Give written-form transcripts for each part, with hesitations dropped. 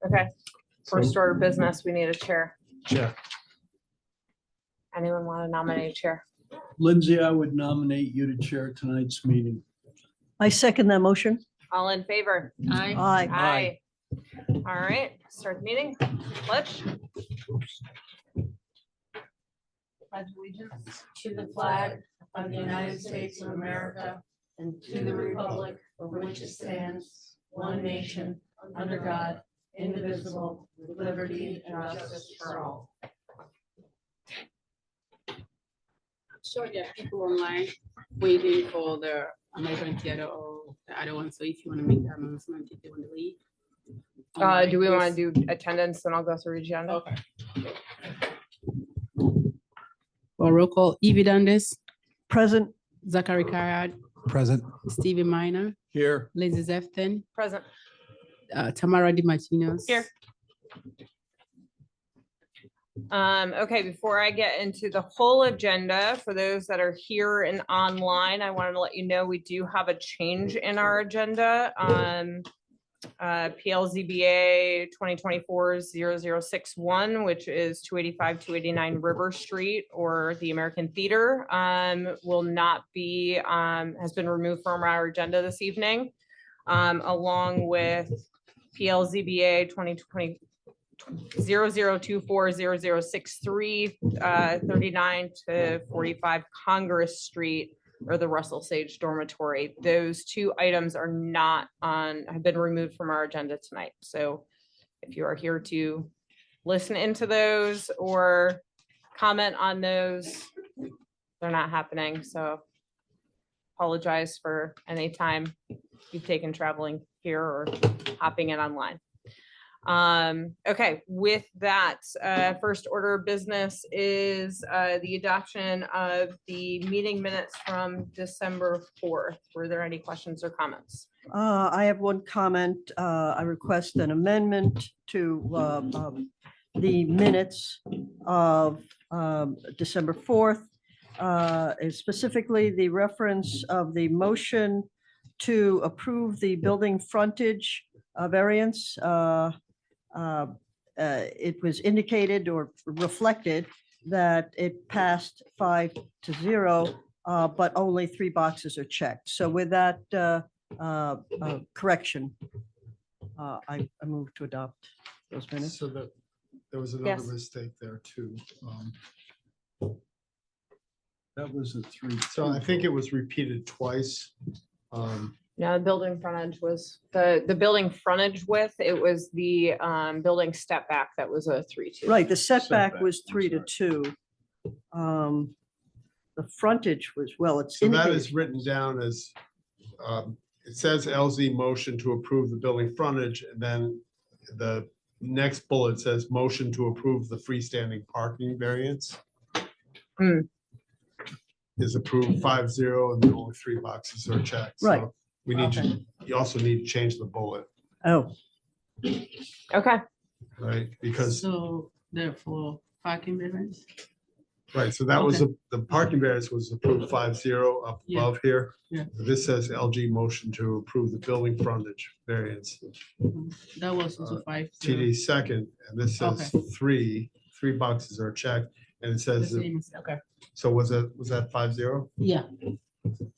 Okay, first order of business, we need a chair. Chair. Anyone want to nominate a chair? Lindsay, I would nominate you to chair tonight's meeting. I second that motion. All in favor? Aye. Aye. All right, start the meeting. Pledge. Pledge allegiance To the flag of the United States of America and to the republic for which it stands, one nation, under God, indivisible, with liberty and justice for all. Sure, there are people online waiting for the American Theater or the other one. So if you want to make that announcement, if you want to leave. Do we want to do attendance? Then I'll go through agenda. Okay. For roll call, Evie Dundas, Present. Zachary Carrad, Present. Stevie Minor, Here. Lindsay Zefton, Present. Tamara Di Martinos. Here. Okay, before I get into the whole agenda, for those that are here and online, I wanted to let you know we do have a change in our agenda. PLZBA 2024-0061, which is 285-289 River Street or the American Theater, will not be, has been removed from our agenda this evening, along with PLZBA 0024-0063, 39 to 45 Congress Street, or the Russell Sage Dormitory. Those two items are not on, have been removed from our agenda tonight. So if you are here to listen into those or comment on those, they're not happening. So apologize for any time you've taken traveling here or hopping in online. Okay, with that, first order of business is the adoption of the meeting minutes from December 4th. Were there any questions or comments? I have one comment. I request an amendment to the minutes of December 4th. Specifically, the reference of the motion to approve the building frontage variance. It was indicated or reflected that it passed 5-0, but only 3 boxes are checked. So with that correction, I move to adopt those minutes. So that there was Yes. another mistake there too. That was a 3. So I think it was repeated twice. No, the building frontage was, the building frontage width, it was the building step back that was a 3-2. Right, the setback Setback, was I'm 3-2. The frontage was, well, it's So that indicated. is written down as, it says LZ motion to approve the building frontage, and then the next bullet says motion to approve the freestanding parking variance. Hmm. Is approved 5-0, and then only 3 boxes are checked. So Right. We need to, Okay. you also need to change the bullet, Oh, Okay, right? Because, So therefore, parking difference. right, so that was, Okay. the parking variance was approved 5-0 up Yeah. above here. Yeah. This says LG motion to approve the building frontage variance. That was also 5. TD second, and this says Okay. 3 boxes are checked, and it The says, that- same, okay, so was that 5-0? yeah,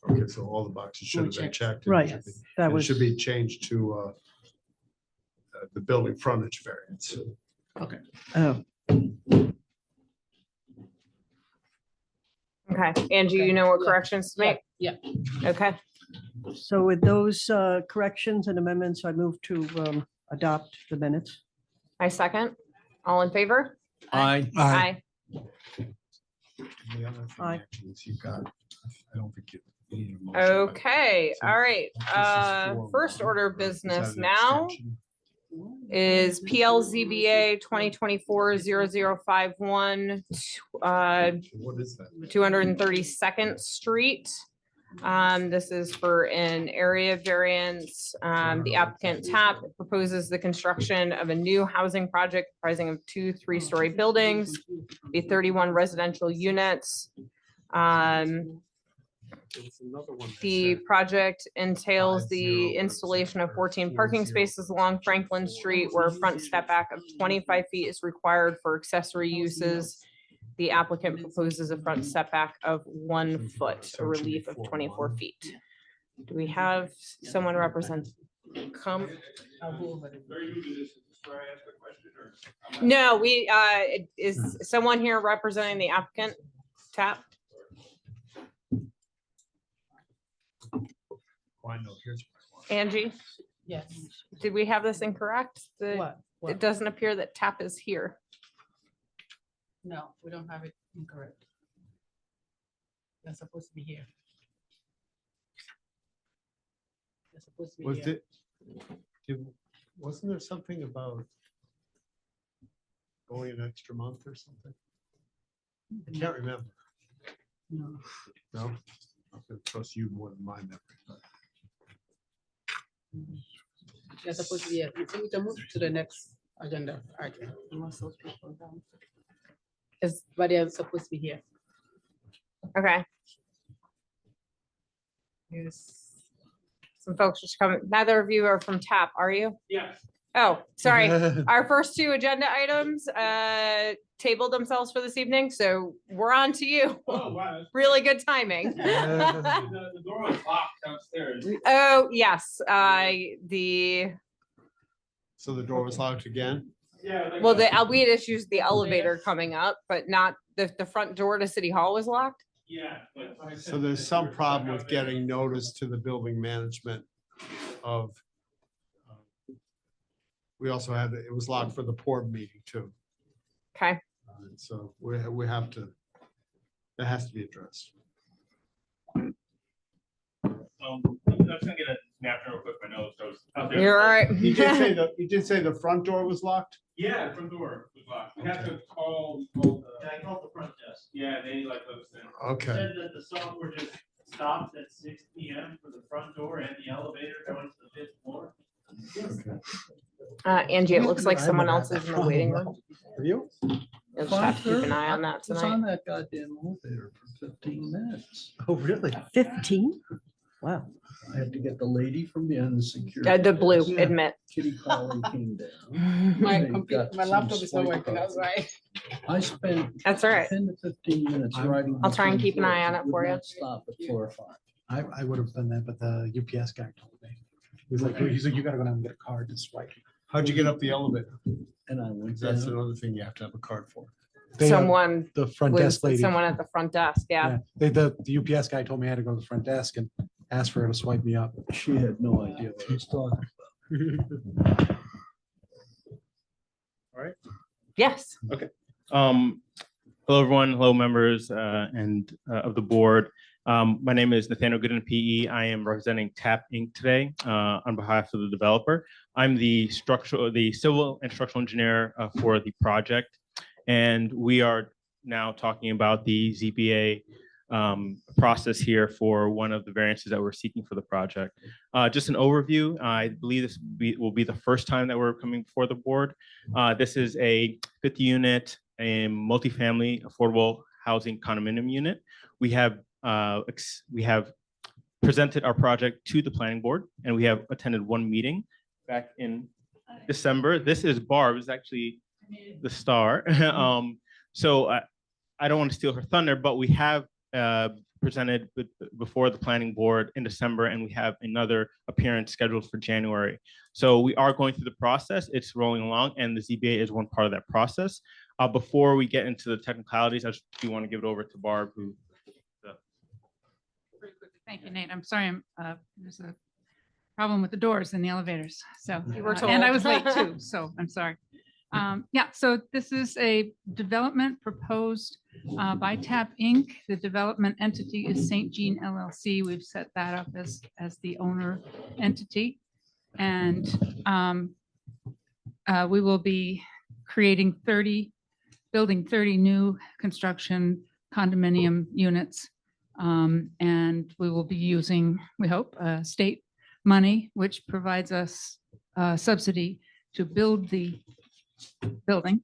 Okay, so all the boxes should Were have been checked. checked. Right. and it should be- that and It was, should be changed to the building frontage variance. okay. oh, okay. Angie, you know what corrections to make? Yeah. Okay, so with those corrections and amendments, I move to adopt the minutes. I second. All in favor? Aye. Aye. And the other thing Aye. actually is you've got, I don't think you need a motion. but Okay, So all right. this is for First one, order of or is that business an now extension? is PLZBA 2024-0051, So what is that? 232nd Street. This is for an area variance. The applicant TAP proposes the construction of a new housing project comprising of 2 3-story buildings, be 31 residential units. There's another one that The said- project entails the installation of 14 parking spaces along Franklin Street where a front step back of 25 feet is required for accessory uses. The applicant proposes a front setback of 1 foot, a relief of 24 feet. Do we have someone represent? Come, no, is someone here representing the applicant? TAP? Oh, I know, here's. Angie, Yes. did we have this incorrect? What? It doesn't appear that TAP is here. No, we don't have it incorrect. They're supposed to be here. They're supposed to be Was here. wasn't there something about going an extra month or something? I can't remember. No. No? I'm gonna trust you more than my memory. but- They're supposed to be here. So we can move to the next agenda item. You want those people down? But they're supposed to be here. Okay. Yes. Some folks just come, neither of you are from TAP, are you? Yes. Oh, sorry. Our first 2 agenda items tabled themselves for this evening, so we're on to you. Oh, wow. Really good timing. The door was locked downstairs. Oh, yes, So the door was locked again? Yeah. well, we had issues with the elevator coming up, but not, the front door to City Hall was locked. Yeah. but- So there's some problem with getting notice to the building management of. We also had, it was locked for the port meeting too. Okay, So we have to, that has to be addressed. I'm just gonna get a napkin real quick, my nose, so I was out there. you're all right. You did say the front door was locked? Yeah, the front door was locked. We have to call. I called the front desk. Yeah, they like those things. Okay. Said that the software just stopped at 6 PM for the front door and the elevator going to the 5th floor. Angie, it looks like someone else is in the waiting room. Have you? You'll just have to keep an eye on that I was tonight. on that goddamn elevator for 15 minutes. Oh, really? 15? Wow. I had to get the lady from the unsecure. The blue, Yeah. admit. Kitty Colley came down. My They computer, got my some laptop is not swipe working, that's code. right. I spent That's all right. 10 to 15 minutes riding. I'll try and between keep an eye on floors. it for Would you. not Stop at floor 5. I would have done that, but the UPS guy told me. He's like, you gotta go down and get a card to swipe. How'd you get up the elevator? And I went That's down. another thing you have to have a card for. They, Someone The front was, desk lady. someone at the front desk, yeah. The UPS guy told me I had to go to the front desk and ask for her to swipe me up. She had no idea what I was talking about. Yes. Hello, everyone. Hello, members and of the board. My name is Nathaniel Gooden, PE. I am representing TAP Inc. today on behalf of the developer. I'm the civil and structural engineer for the project. And we are now talking about the ZBA process here for one of the variances that we're seeking for the project. Just an overview, I believe this will be the first time that we're coming before the board. This is a 50-unit, a multifamily affordable housing condominium unit. We have presented our project to the planning board, and we have attended one meeting back in December. This is Barb, is actually the star. So I don't want to steal her thunder, but we have presented before the planning board in December, and we have another appearance scheduled for January. So we are going through the process. It's rolling along, and the ZBA is one part of that process. Before we get into the technicalities, I just do want to give it over to Barb, who. Very quickly. Thank you, Nate. I'm sorry, there's a problem with the doors in the elevators, so. You were And I told. was late too, so I'm sorry. Yeah, so this is a development proposed by TAP Inc. The development entity is St. Jean LLC. We've set that up as the owner entity. And we will be building 30 new construction condominium units And we will be using, we hope, state money, which provides us subsidy to build the building.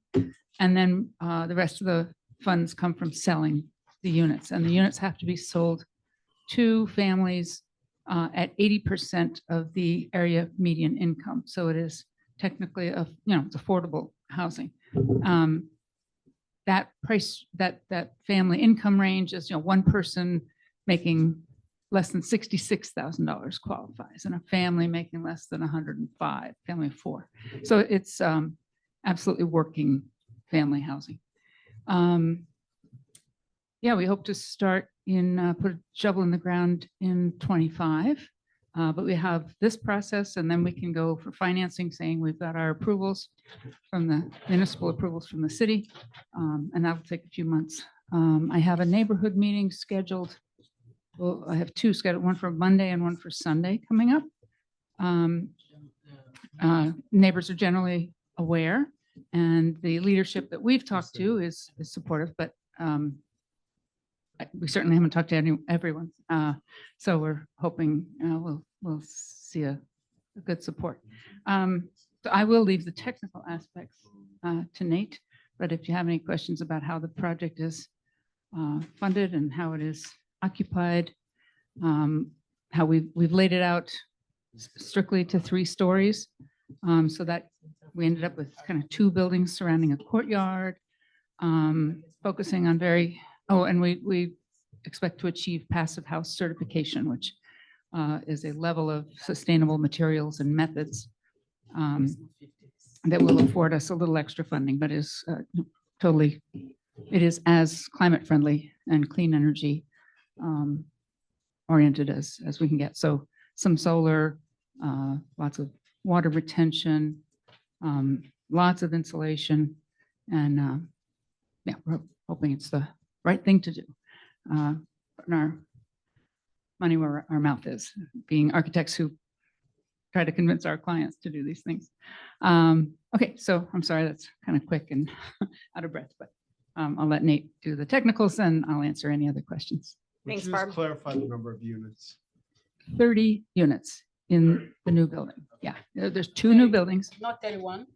And then the rest of the funds come from selling the units. And the units have to be sold to families at 80% of the area median income. So it is technically, it's affordable housing. That price, that family income range is, one person making less than $66,000 qualifies, and a family making less than 105, family of 4. So it's absolutely working family housing. Yeah, we hope to start put a shovel in the ground in 25. But we have this process, and then we can go for financing, saying we've got our approvals from the municipal approvals from the city, and that'll take a few months. I have a neighborhood meeting scheduled. Well, I have 2 scheduled, one for Monday and one for Sunday coming up. Neighbors are generally aware, and the leadership that we've talked to is supportive, but we certainly haven't talked to everyone. So we're hoping we'll see a good support. So I will leave the technical aspects to Nate, but if you have any questions about how the project is funded and how it is occupied, how we've laid it out strictly to 3 stories, so that we ended up with kind of 2 buildings surrounding a courtyard, focusing on and we expect to achieve passive house certification, which is a level of sustainable materials and methods that will afford us a little extra funding, but is it is as climate friendly and clean energy oriented as we can get. So some solar, lots of water retention, lots of insulation, and yeah, we're hoping it's the right thing to do. Putting our money where our mouth is, being architects who try to convince our clients to do these things. Okay, so I'm sorry, that's kind of quick and out of breath, but I'll let Nate do the technicals and I'll answer any other questions. Would Thanks, you just Barb. clarify the number of units? 30 units in the new building. Yeah, there's 2 new buildings. Not 31.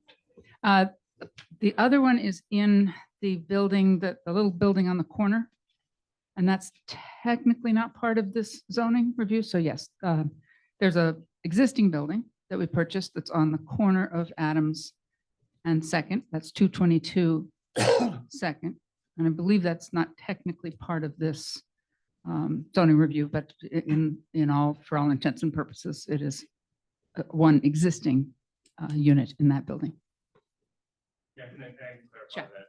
The other one is in the building, the little building on the corner. And that's technically not part of this zoning review. So yes, there's a existing building that we purchased that's on the corner of Adams and Second. That's 222 Second. And I believe that's not technically part of this zoning review, but for all intents and purposes, it is one existing unit in that building. Yeah, I can clarify Sure. that.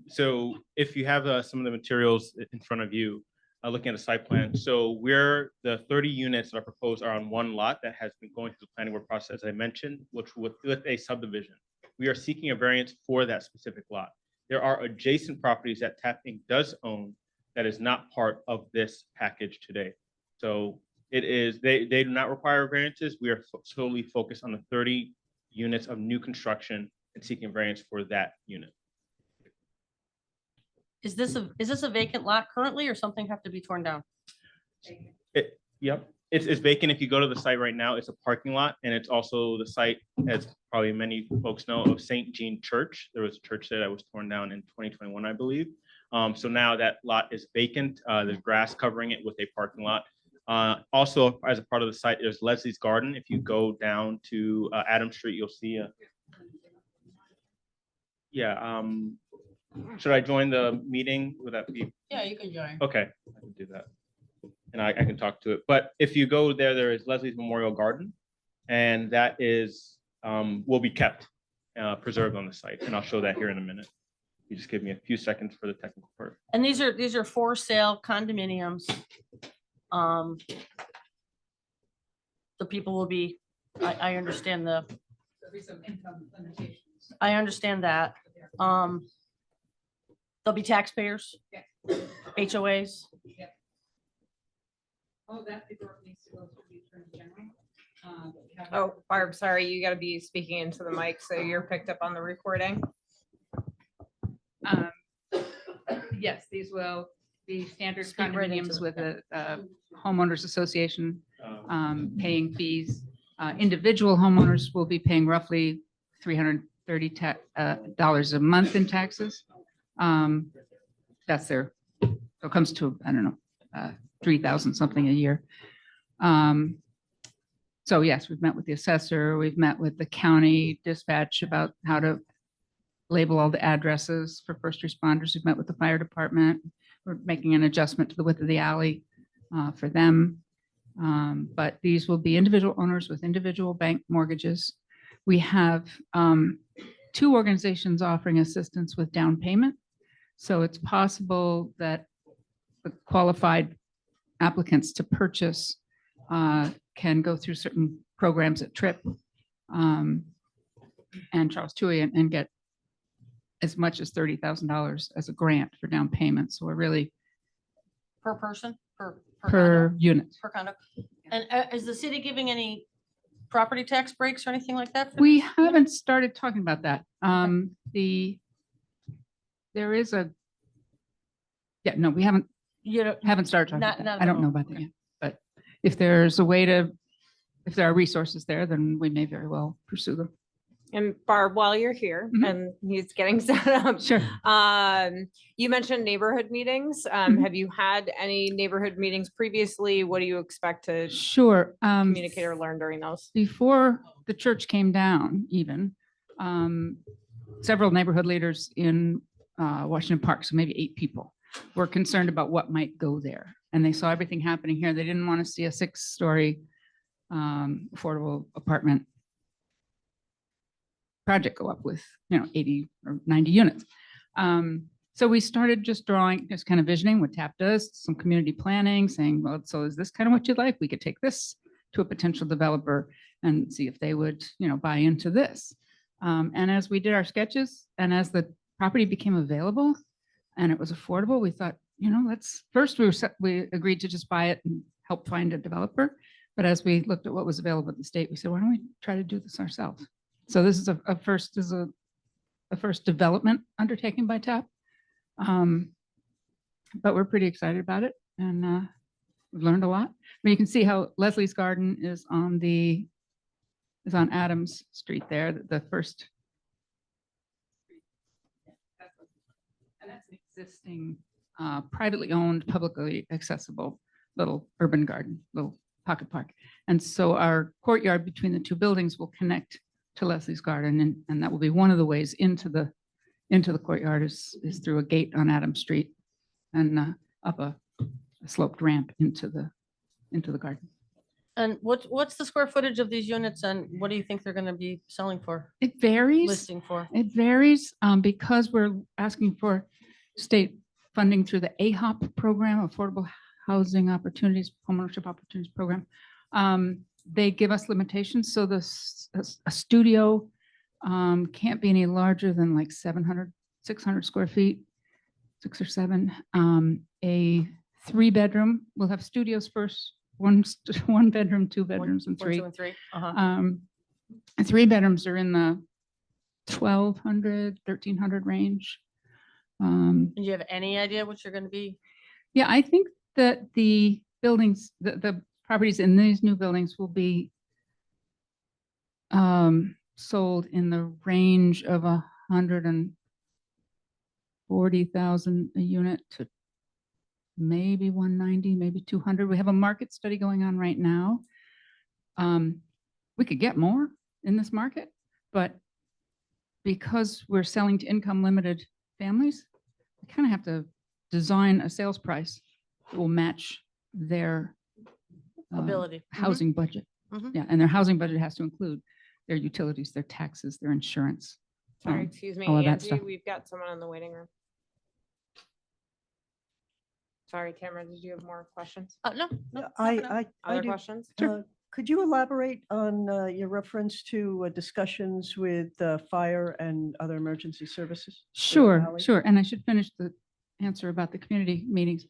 So if you have some of the materials in front of you, looking at a site plan, so the 30 units that are proposed are on one lot that has been going through the planning board process, as I mentioned, which with a subdivision. We are seeking a variance for that specific lot. There are adjacent properties that Tap Inc. does own that is not part of this package today. So they do not require variances. We are solely focused on the 30 units of new construction and seeking variance for that unit. Is this a vacant lot currently, or something have to be torn down? Yep, it's vacant. If you go to the site right now, it's a parking lot, and it's also the site, as probably many folks know, of St. Jean Church. There was a church there that was torn down in 2021, I believe. So now that lot is vacant. There's grass covering it with a parking lot. Also, as a part of the site, there's Leslie's Garden. If you go down to Adams Street, you'll see should I join the meeting? Would that be? Yeah, you can join. Okay, I can do that. And I can talk to it. But if you go there is Leslie's Memorial Garden, and that will be kept preserved on the site. And I'll show that here in a minute. You just give me a few seconds for the technical part. And these are for sale condominiums. The people will be, I understand There'll be some income limitations. I understand that. There'll be taxpayers, HOAs. Oh, that paperwork needs to go through the Attorney General. Oh, Barb, sorry, you gotta be speaking into the mic, so you're picked up on the recording. Yes, these will the standard Speak right into condominiums it, with the homeowners association paying fees. Individual homeowners will be paying roughly $330 dollars a month in taxes. That's their, so it comes to, I don't know, 3,000 something a year. So yes, we've met with the assessor, we've met with the county dispatch about how to label all the addresses for first responders. We've met with the fire department. We're making an adjustment to the width of the alley for them. But these will be individual owners with individual bank mortgages. We have 2 organizations offering assistance with down payment. So it's possible that the qualified applicants to purchase can go through certain programs at TRIP and Charles Tui and get as much as $30,000 as a grant for down payment. So we're really Per person, per per unit. per condo. And is the city giving any property tax breaks or anything like that? for We these units? haven't started talking about that. There is a, yeah, no, we haven't You don't, started talking Not- about not that. at I the don't know moment, about that okay. yet. But if there's a way to, if there are resources there, then we may very well pursue them. And Barb, while you're here Mhm. and he's getting set up, Sure. you mentioned neighborhood meetings. Mhm. Have you had any neighborhood meetings previously? What do you expect to Sure. communicate or learn during those? Before the church came down even, several neighborhood leaders in Washington Park, so maybe 8 people, were concerned about what might go there. And they saw everything happening here. They didn't want to see a 6-story affordable apartment project go up with, 80 or 90 units. So we started just drawing, just kind of visioning what TAP does, some community planning, saying, well, so is this kind of what you'd like? We could take this to a potential developer and see if they would, buy into this. And as we did our sketches and as the property became available and it was affordable, we thought, first we agreed to just buy it and help find a developer. But as we looked at what was available at the state, we said, why don't we try to do this ourselves? So this is a first development undertaking by TAP. But we're pretty excited about it and we've learned a lot. But you can see how Leslie's Garden is on Adams Street there, the first. And that's an existing privately owned, publicly accessible little urban garden, little pocket park. And so our courtyard between the 2 buildings will connect to Leslie's Garden, and that will be one of the ways into the courtyard is through a gate on Adams Street and up a sloped ramp into the garden. And what's the square footage of these units and what do you think they're going to be selling for, It varies. listing for? It varies because we're asking for state funding through the AHOP program, Affordable Housing Opportunities, Homeownership Opportunities Program. They give us limitations. So a studio can't be any larger than like 600 square feet, 6 or 7. A 3-bedroom, we'll have studios first, one bedroom, 2 bedrooms, and 3. 1, 2, and 3. Uh-huh. 3 bedrooms are in the 1,200, 1,300 range. And do you have any idea what you're going to be? Yeah, I think that the buildings, the properties in these new buildings will be sold in the range of 140,000 a unit to maybe 190, maybe 200. We have a market study going on right now. We could get more in this market, but because we're selling to income limited families, we kind of have to design a sales price that will match their Ability. Mhm. housing budget. Mhm. Yeah, and their housing budget has to include their utilities, their taxes, their insurance. Sorry, um, excuse me, all of that Angie, stuff. we've got someone in the waiting room. Sorry, Tamara, did you have more questions? No, no. I Other do. questions? Could you elaborate on your reference to discussions with fire and other emergency services? for the Sure, valley? sure. And I should finish the answer about the community meetings.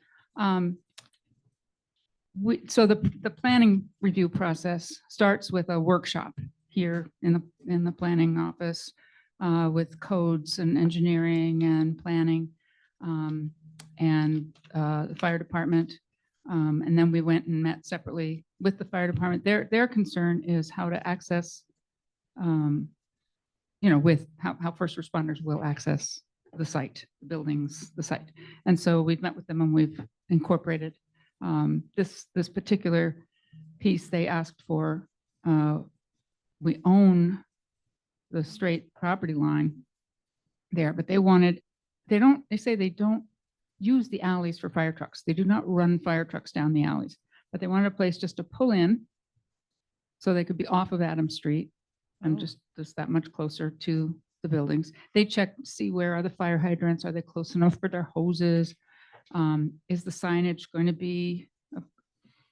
So the planning review process starts with a workshop here in the planning office with codes and engineering and planning. and the fire department. And then we went and met separately with the fire department. Their concern is how to access, with how first responders will access the site, the buildings, the site. And so we've met with them and we've incorporated this particular piece they asked for. We own the straight property line there, but they say they don't use the alleys for fire trucks. They do not run fire trucks down the alleys, but they wanted a place just to pull in so they could be off of Adams Street and just that much closer to the buildings. They check, see where are the fire hydrants? Are they close enough for their hoses? Is the signage going to be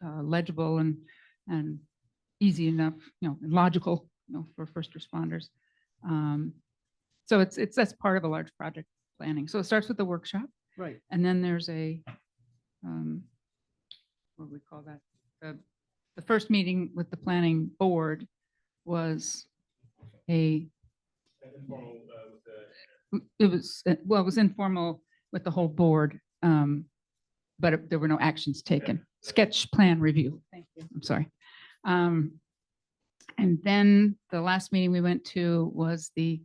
legible and easy enough, and logical, for first responders? So that's part of a large project planning. So it starts with the workshop. Right. And then there's a, what do we call that? The first meeting with the planning board was it was informal with the whole board, but there were no actions taken. Sketch plan review. Thank you. I'm sorry. And then the last meeting we went to was the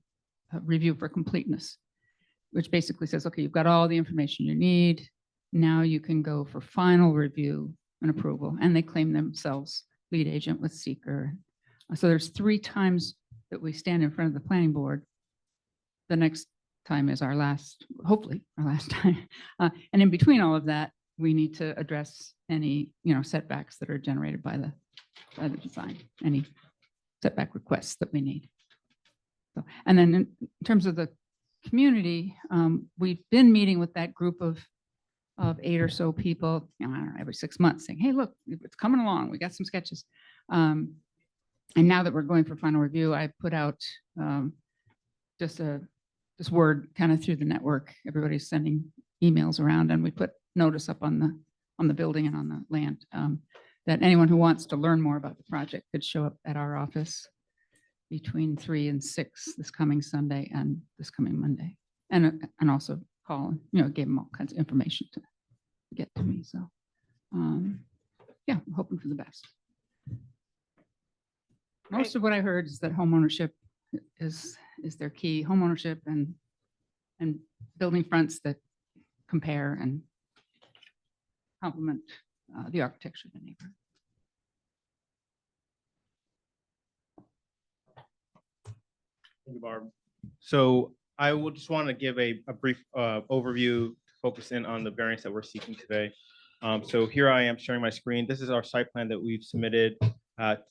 review for completeness, which basically says, okay, you've got all the information you need. Now you can go for final review and approval. And they claim themselves lead agent with seeker. So there's 3 times that we stand in front of the planning board. The next time is hopefully our last time. And in between all of that, we need to address any, setbacks that are generated by the design, any setback requests that we need. So, and then in terms of the community, we've been meeting with that group of 8 or so people, I don't know, every 6 months saying, hey, look, it's coming along. We got some sketches. And now that we're going for final review, I put out just word kind of through the network. Everybody's sending emails around, and we put notice up on the building and on the land that anyone who wants to learn more about the project could show up at our office between 3 and 6 this coming Sunday and this coming Monday, and also call, gave them all kinds of information to get to me. So yeah, I'm hoping for the best. Most of what I heard is that homeownership is their key. Homeownership and building fronts that compare and complement the architecture of the neighborhood. Thank you, Barb. So I will just want to give a brief overview, focus in on the variance that we're seeking today. So here I am sharing my screen. This is our site plan that we've submitted to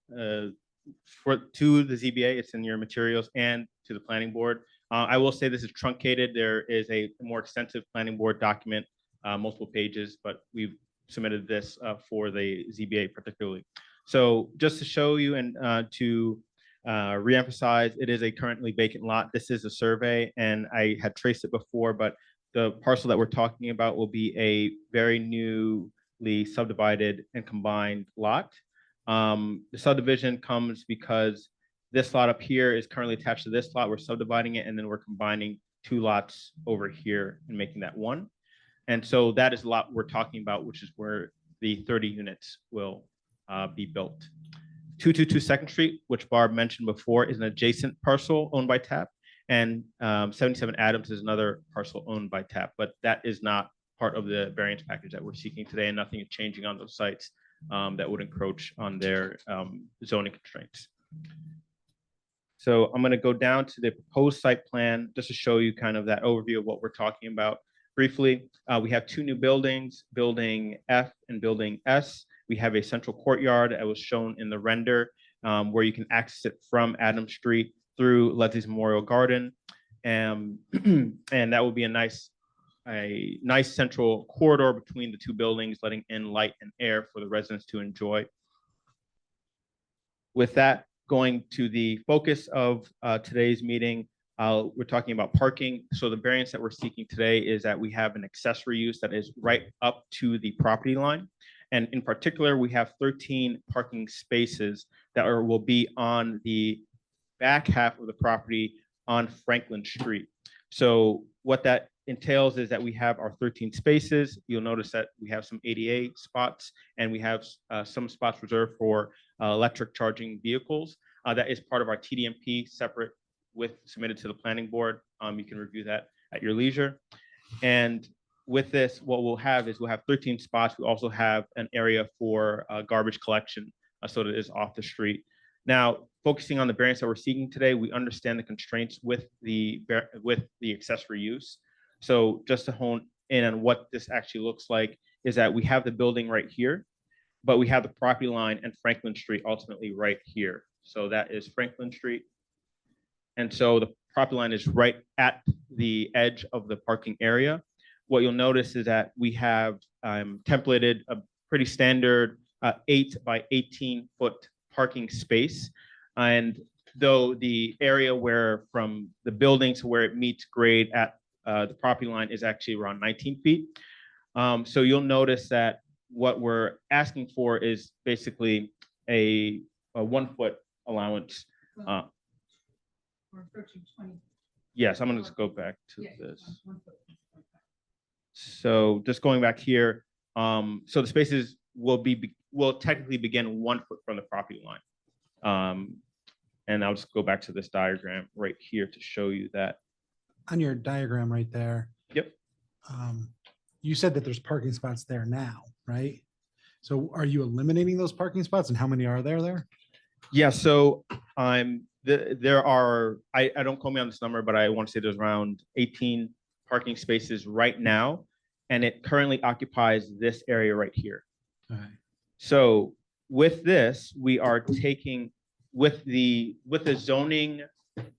the ZBA. It's in your materials, and to the planning board. I will say this is truncated. There is a more extensive planning board document, multiple pages, but we've submitted this for the ZBA particularly. So just to show you and to reemphasize, it is a currently vacant lot. This is a survey, and I had traced it before, but the parcel that we're talking about will be a very newly subdivided and combined lot. The subdivision comes because this lot up here is currently attached to this lot. We're subdividing it, and then we're combining 2 lots over here and making that 1. And so that is the lot we're talking about, which is where the 30 units will be built. 222 2nd Street, which Barb mentioned before, is an adjacent parcel owned by TAP, and 77 Adams is another parcel owned by TAP, but that is not part of the variance package that we're seeking today, and nothing is changing on those sites that would encroach on their zoning constraints. So I'm going to go down to the proposed site plan just to show you kind of that overview of what we're talking about briefly. We have 2 new buildings, building F and building S. We have a central courtyard that was shown in the render where you can access it from Adams Street through Leslie's Memorial Garden. And that will be a nice central corridor between the 2 buildings, letting in light and air for the residents to enjoy. With that, going to the focus of today's meeting, we're talking about parking. So the variance that we're seeking today is that we have an accessory use that is right up to the property line. And in particular, we have 13 parking spaces that will be on the back half of the property on Franklin Street. So what that entails is that we have our 13 spaces. You'll notice that we have some ADA spots and we have some spots reserved for electric charging vehicles. That is part of our TDMP separate submitted to the planning board. You can review that at your leisure. And with this, what we'll have is we'll have 13 spots. We also have an area for garbage collection, so that it is off the street. Now, focusing on the variance that we're seeking today, we understand the constraints with the accessory use. So just to hone in on what this actually looks like is that we have the building right here, but we have the property line and Franklin Street ultimately right here. So that is Franklin Street. And so the property line is right at the edge of the parking area. What you'll notice is that we have templated a pretty standard 8 by 18 foot parking space. And though the area where from the building to where it meets grade at the property line is actually around 19 feet. So you'll notice that what we're asking for is basically a 1 foot allowance. Yes, I'm gonna just go back to this. So just going back here, so the spaces will technically begin 1 foot from the property line. And I'll just go back to this diagram right here to show you that. On your diagram right there. Yep. You said that there's parking spots there now, right? So are you eliminating those parking spots and how many are there? Yeah, so there are, I don't quote me on this number, but I want to say there's around 18 parking spaces right now. And it currently occupies this area right here. All right. So with this, we are taking with the zoning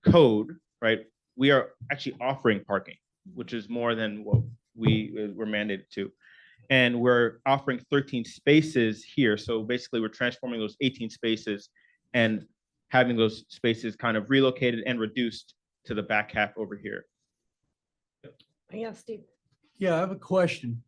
code, right? We are actually offering parking, which is more than what we were mandated to. And we're offering 13 spaces here. So basically we're transforming those 18 spaces and having those spaces kind of relocated and reduced to the back half over here. Yeah, Steve. Yeah, I have a question.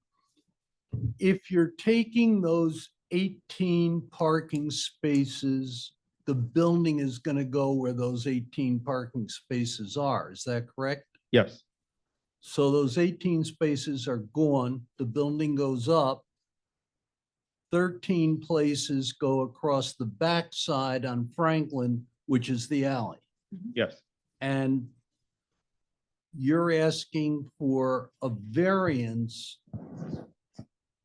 If you're taking those 18 parking spaces, the building is going to go where those 18 parking spaces are. Is that correct? Yes, So those 18 spaces are gone, the building goes up. 13 places go across the backside on Franklin, which is the alley. yes. And you're asking for a variance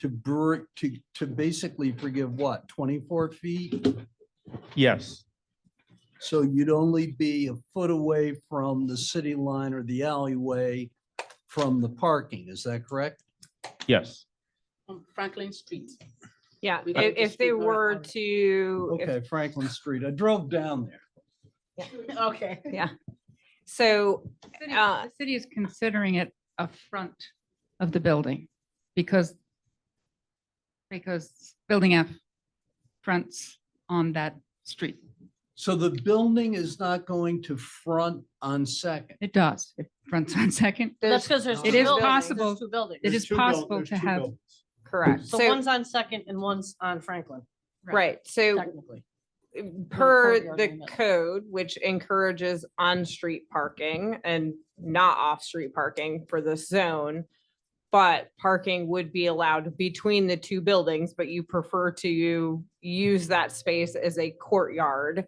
to basically forgive what, 24 feet? Yes, So you'd only be a foot away from the city line or the alleyway from the parking, is that correct? yes. On Franklin Street. Yeah, We don't if they dispute were our- to, if- Okay, Franklin Street. I drove down there. Okay. yeah. So, The city is considering it a front of the building because building F fronts on that street. So the building is not going to front on Second. It does. It fronts on Second. That's because there's. It two is buildings. possible- There's two buildings. It is possible to have, correct. So So, one's on Second and one's on Franklin, right, so technically. per courtyard the in the middle. code, which encourages on-street parking and not off-street parking for the zone. But parking would be allowed between the two buildings, but you prefer to use that space as a courtyard.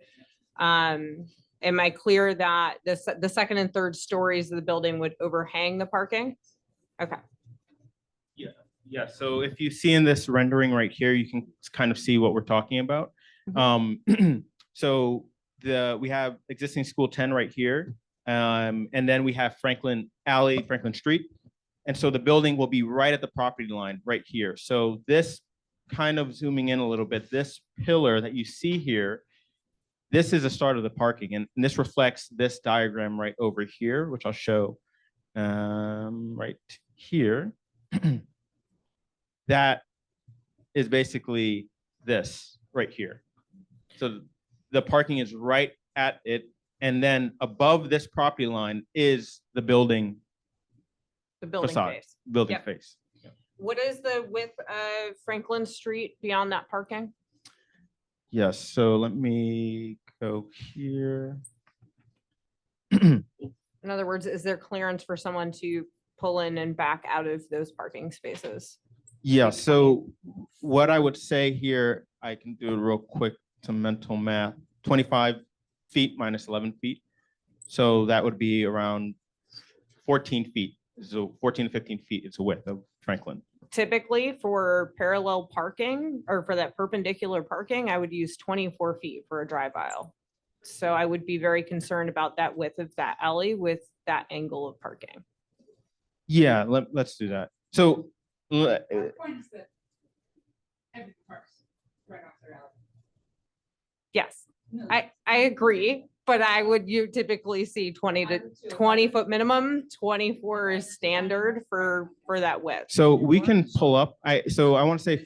Am I clear that the second and third stories of the building would overhang the parking? Okay, Yeah, so if you see in this rendering right here, you can kind of see what we're talking about. So we have existing school 10 right here. And then we have Franklin Alley, Franklin Street. And so the building will be right at the property line right here. So this kind of zooming in a little bit, this pillar that you see here, this is the start of the parking. And this reflects this diagram right over here, which I'll show right here. That is basically this right here. So the parking is right at it. And then above this property line is the building the building facade, face. building Yep. face. What is the width of Franklin Street beyond that parking? Yes, so let me go here. In other words, is there clearance for someone to pull in and back out of those parking spaces? Yeah, so what I would say here, I can do it real quick to mental math, 25 feet minus 11 feet. So that would be around 14 feet. So 14 to 15 feet is the width of Franklin. Typically for parallel parking or for that perpendicular parking, I would use 24 feet for a drive aisle. So I would be very concerned about that width of that alley with that angle of parking. Yeah, let's do that. So le- Point is that everything parks right off their alley. Yes, I agree, but you typically see 20 to 20 foot minimum, 24 is standard for that width. so we can pull up, I want to say,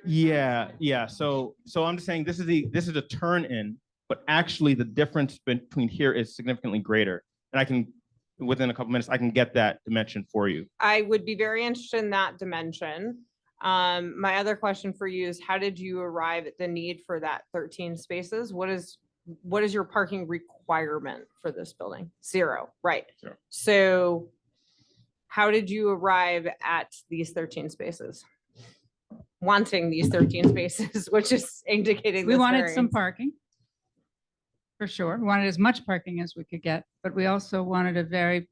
yeah. So I'm just saying this is a turn in, but actually the difference between here is significantly greater. And I can, within a couple minutes, I can get that dimension for you. I would be very interested in that dimension. My other question for you is how did you arrive at the need for that 13 spaces? What is your parking requirement for this building? 0, right? 0. So how did you arrive at these 13 spaces? Wanting these 13 spaces, which is indicating We this wanted some variance. parking. For sure. We wanted as much parking as we could get, but we also wanted a very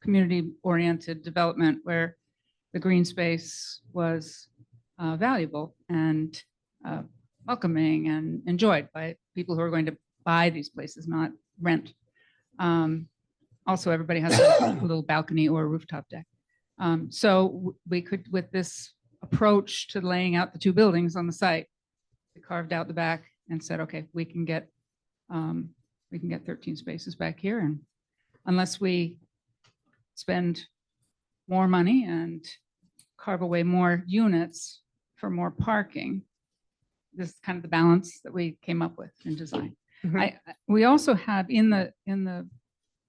community-oriented development where the green space was valuable and welcoming and enjoyed by people who are going to buy these places, not rent. Also, everybody has a little balcony or a rooftop deck. So we could, with this approach to laying out the 2 buildings on the site, we carved out the back and said, okay, we can get 13 spaces back here. And unless we spend more money and carve away more units for more parking, this is kind of the balance that we came up with in design. Mhm. We also have in the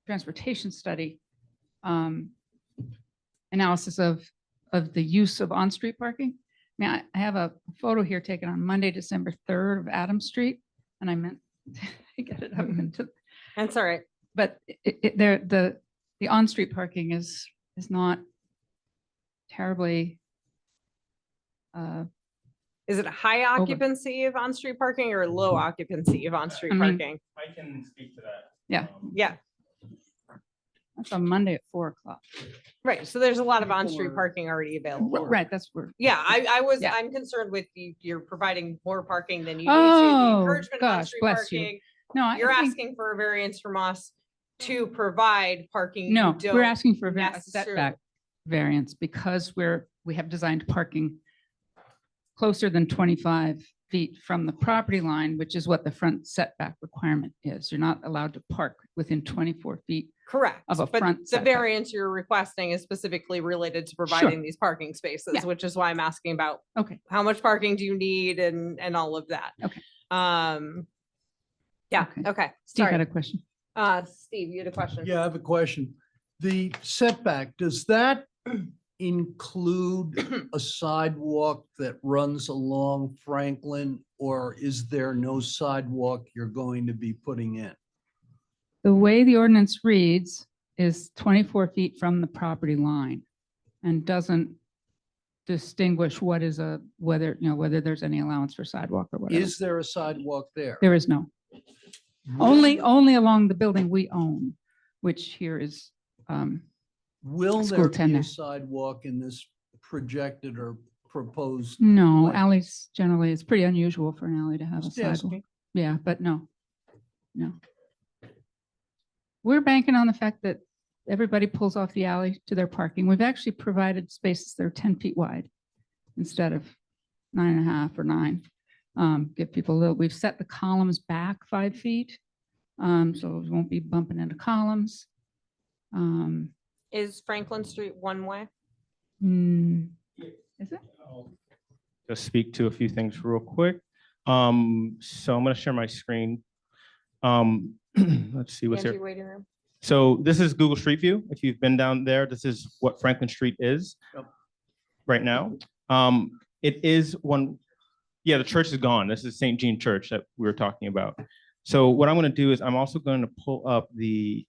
transportation study analysis of the use of on-street parking. I mean, I have a photo here taken on Monday, December 3rd of Adams Street, and I meant to get it up into, That's all right. but the on-street parking is not terribly Is it a high occupancy of on-street parking or low occupancy of on-street I mean- parking? I can speak to that. Yeah. Yeah, that's on Monday at 4 o'clock. right. So there's a lot of People on-street are- parking already available. Right, that's where. Yeah, Yeah. I'm concerned with you're providing more parking than you need to. Oh, The encouragement of gosh, on-street bless you. parking. No, I You're think- asking for a variance from us to provide parking. you No, we're don't asking for a necessarily- setback variance because we have designed parking closer than 25 feet from the property line, which is what the front setback requirement is. You're not allowed to park within 24 feet. Correct. of a But front the setback. variance you're requesting is specifically related to providing these parking spaces, Yeah. which is why I'm asking about Okay, how much parking do you need and all of that. Okay. Yeah, Okay. okay. Steve had Sorry. a question. Steve, you had a question? Yeah, I have a question. The setback, does that include a sidewalk that runs along Franklin? Or is there no sidewalk you're going to be putting in? The way the ordinance reads is 24 feet from the property line and doesn't distinguish whether there's any allowance for sidewalk or whatever. Is there a sidewalk there? There is no, only along the building we own, which here is, Will School there be tenure. a sidewalk in this projected or proposed? no, Like- alleys generally, it's pretty unusual for an alley to have a Just sidewalk. asking. Yeah, but no. We're banking on the fact that everybody pulls off the alley to their parking. We've actually provided spaces that are 10 feet wide instead of 9.5 or 9. Give people a little, we've set the columns back 5 feet. So we won't be bumping into columns. Is Franklin Street one way? Is it? Just speak to a few things real quick. So I'm gonna share my screen. Let's see what's Angie here. waiting room? So this is Google Street View. If you've been down there, this is what Franklin Street is Yep. right now. It is one, yeah, the church is gone. This is St. Jean Church that we were talking about. So what I'm going to do is I'm also going to pull up the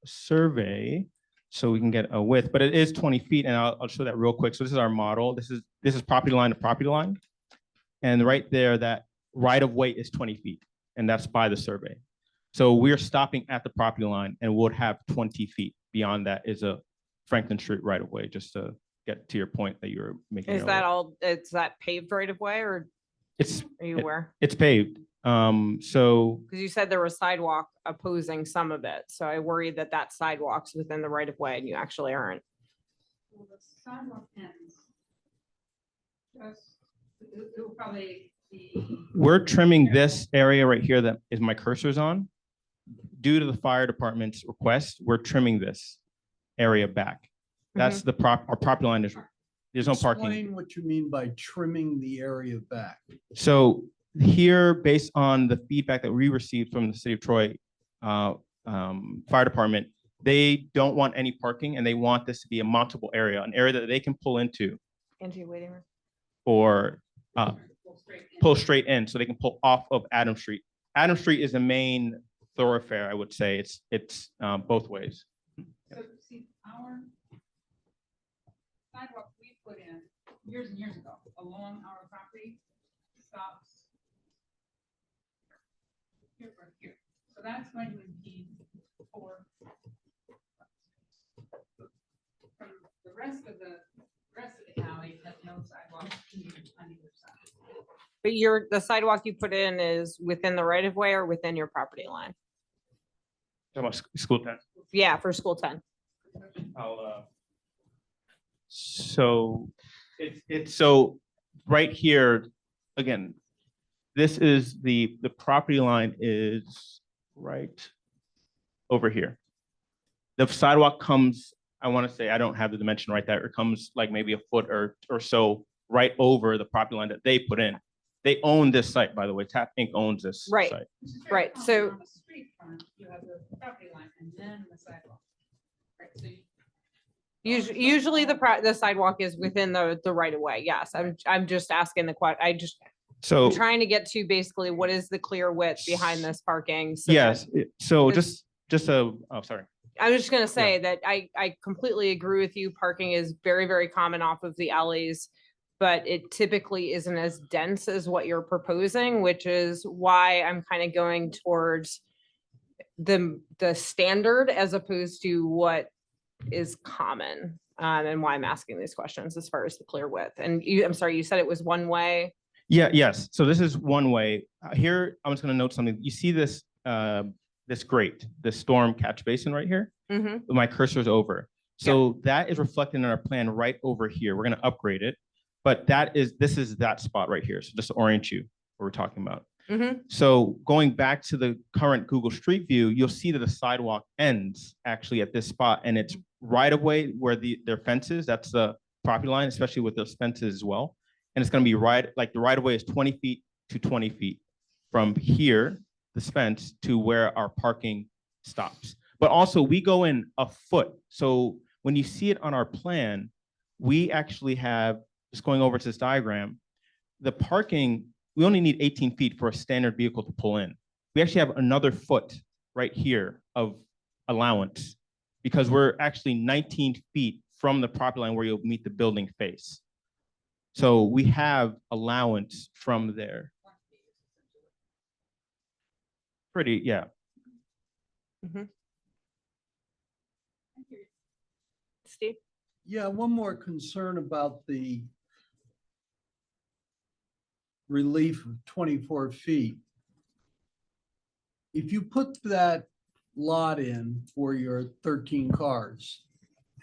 survey So we can get a width, but it is 20 feet, and I'll show that real quick. So this is our model. This is property line to property line. And right there, that right of way is 20 feet, and that's by the survey. So we're stopping at the property line and would have 20 feet. Beyond that is a Franklin Street right of way, just to get to your point that you were making. Is earlier. that all, is that paved right of way or It's, are you aware? it's paved. So Because you said there was sidewalk opposing some of it. So I worry that that sidewalk's within the right of way and you actually aren't. Well, the sidewalk ends. It will probably be. we're trimming this area right here that is my cursor's on. Due to the fire department's request, we're trimming this area back. That's the our property line is, there's no parking. Explain what you mean by trimming the area back. So here, based on the feedback that we received from the city of Troy Fire Department, they don't want any parking and they want this to be a mountable area, an area that they can pull into Angie, waiting room. or pull straight in, so they can pull off of Adam Street. Adam Street is the main thoroughfare, I would say. It's both ways. So see, our sidewalk we put in years and years ago along our property stops here or here. So that's going to impede for from the rest of the alley has no sidewalk on either side. But the sidewalk you put in is within the right of way or within your property line? Talking about school time. Yeah, for school 10. So it's so right here, again, this is the property line is right over here. The sidewalk comes, I want to say, I don't have the dimension right there. It comes like maybe a foot or so right over the property line that they put in. They own this site, by the way. Tap Inc. owns this Right. site. Right, so- On the street front, you have the property line and then the sidewalk. Right, so Usually the sidewalk is within the right of way. Yes, I'm just asking the question. So Trying to get to basically what is the clear width behind this parking? so that- yes, so it's- sorry. I was just gonna say that I completely agree with you. Parking is very, very common off of the alleys. But it typically isn't as dense as what you're proposing, which is why I'm kind of going towards the standard as opposed to what is common. And why I'm asking these questions as far as the clear width. And I'm sorry, you said it was one way. Yes. So this is one way. Here, I'm just going to note something. You see this this grate, the storm catch basin right here. My cursor's over. So that is reflected in our plan right over here. We're going to upgrade it, but this is that spot right here. So just to orient you what we're talking about. So going back to the current Google Street View, you'll see that the sidewalk ends actually at this spot, and it's right away where their fence is. That's the property line, especially with those fences as well. And it's going to be the right of way is 20 feet to 20 feet from here, this fence, to where our parking stops. But also we go in a foot. So when you see it on our plan, we actually have, just going over to this diagram, the parking, we only need 18 feet for a standard vehicle to pull in. We actually have another foot right here of allowance because we're actually 19 feet from the property line where you'll meet the building face. So we have allowance from there. Pretty, yeah. Steve? Yeah, one more concern about the relief of 24 feet. If you put that lot in for your 13 cars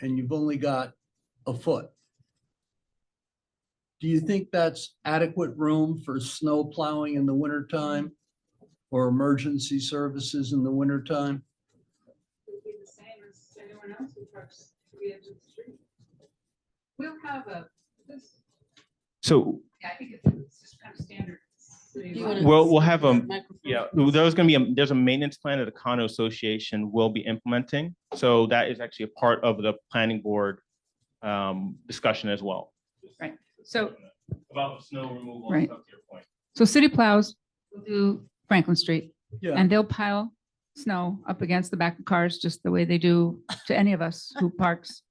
and you've only got a foot, do you think that's adequate room for snow plowing in the wintertime or emergency services in the wintertime? It'd be the same as anyone else who parks to the edge of the street. We'll have this, So yeah, I think it's just kind of standard. we'll have there's a maintenance plan that the condo association will be implementing. So that is actually a part of the planning board discussion as well. Right. So About snow removal. Right. Stuff to your point. So city plows will do Franklin Street Yeah, and they'll pile snow up against the back of cars, just the way they do to any of us who parks.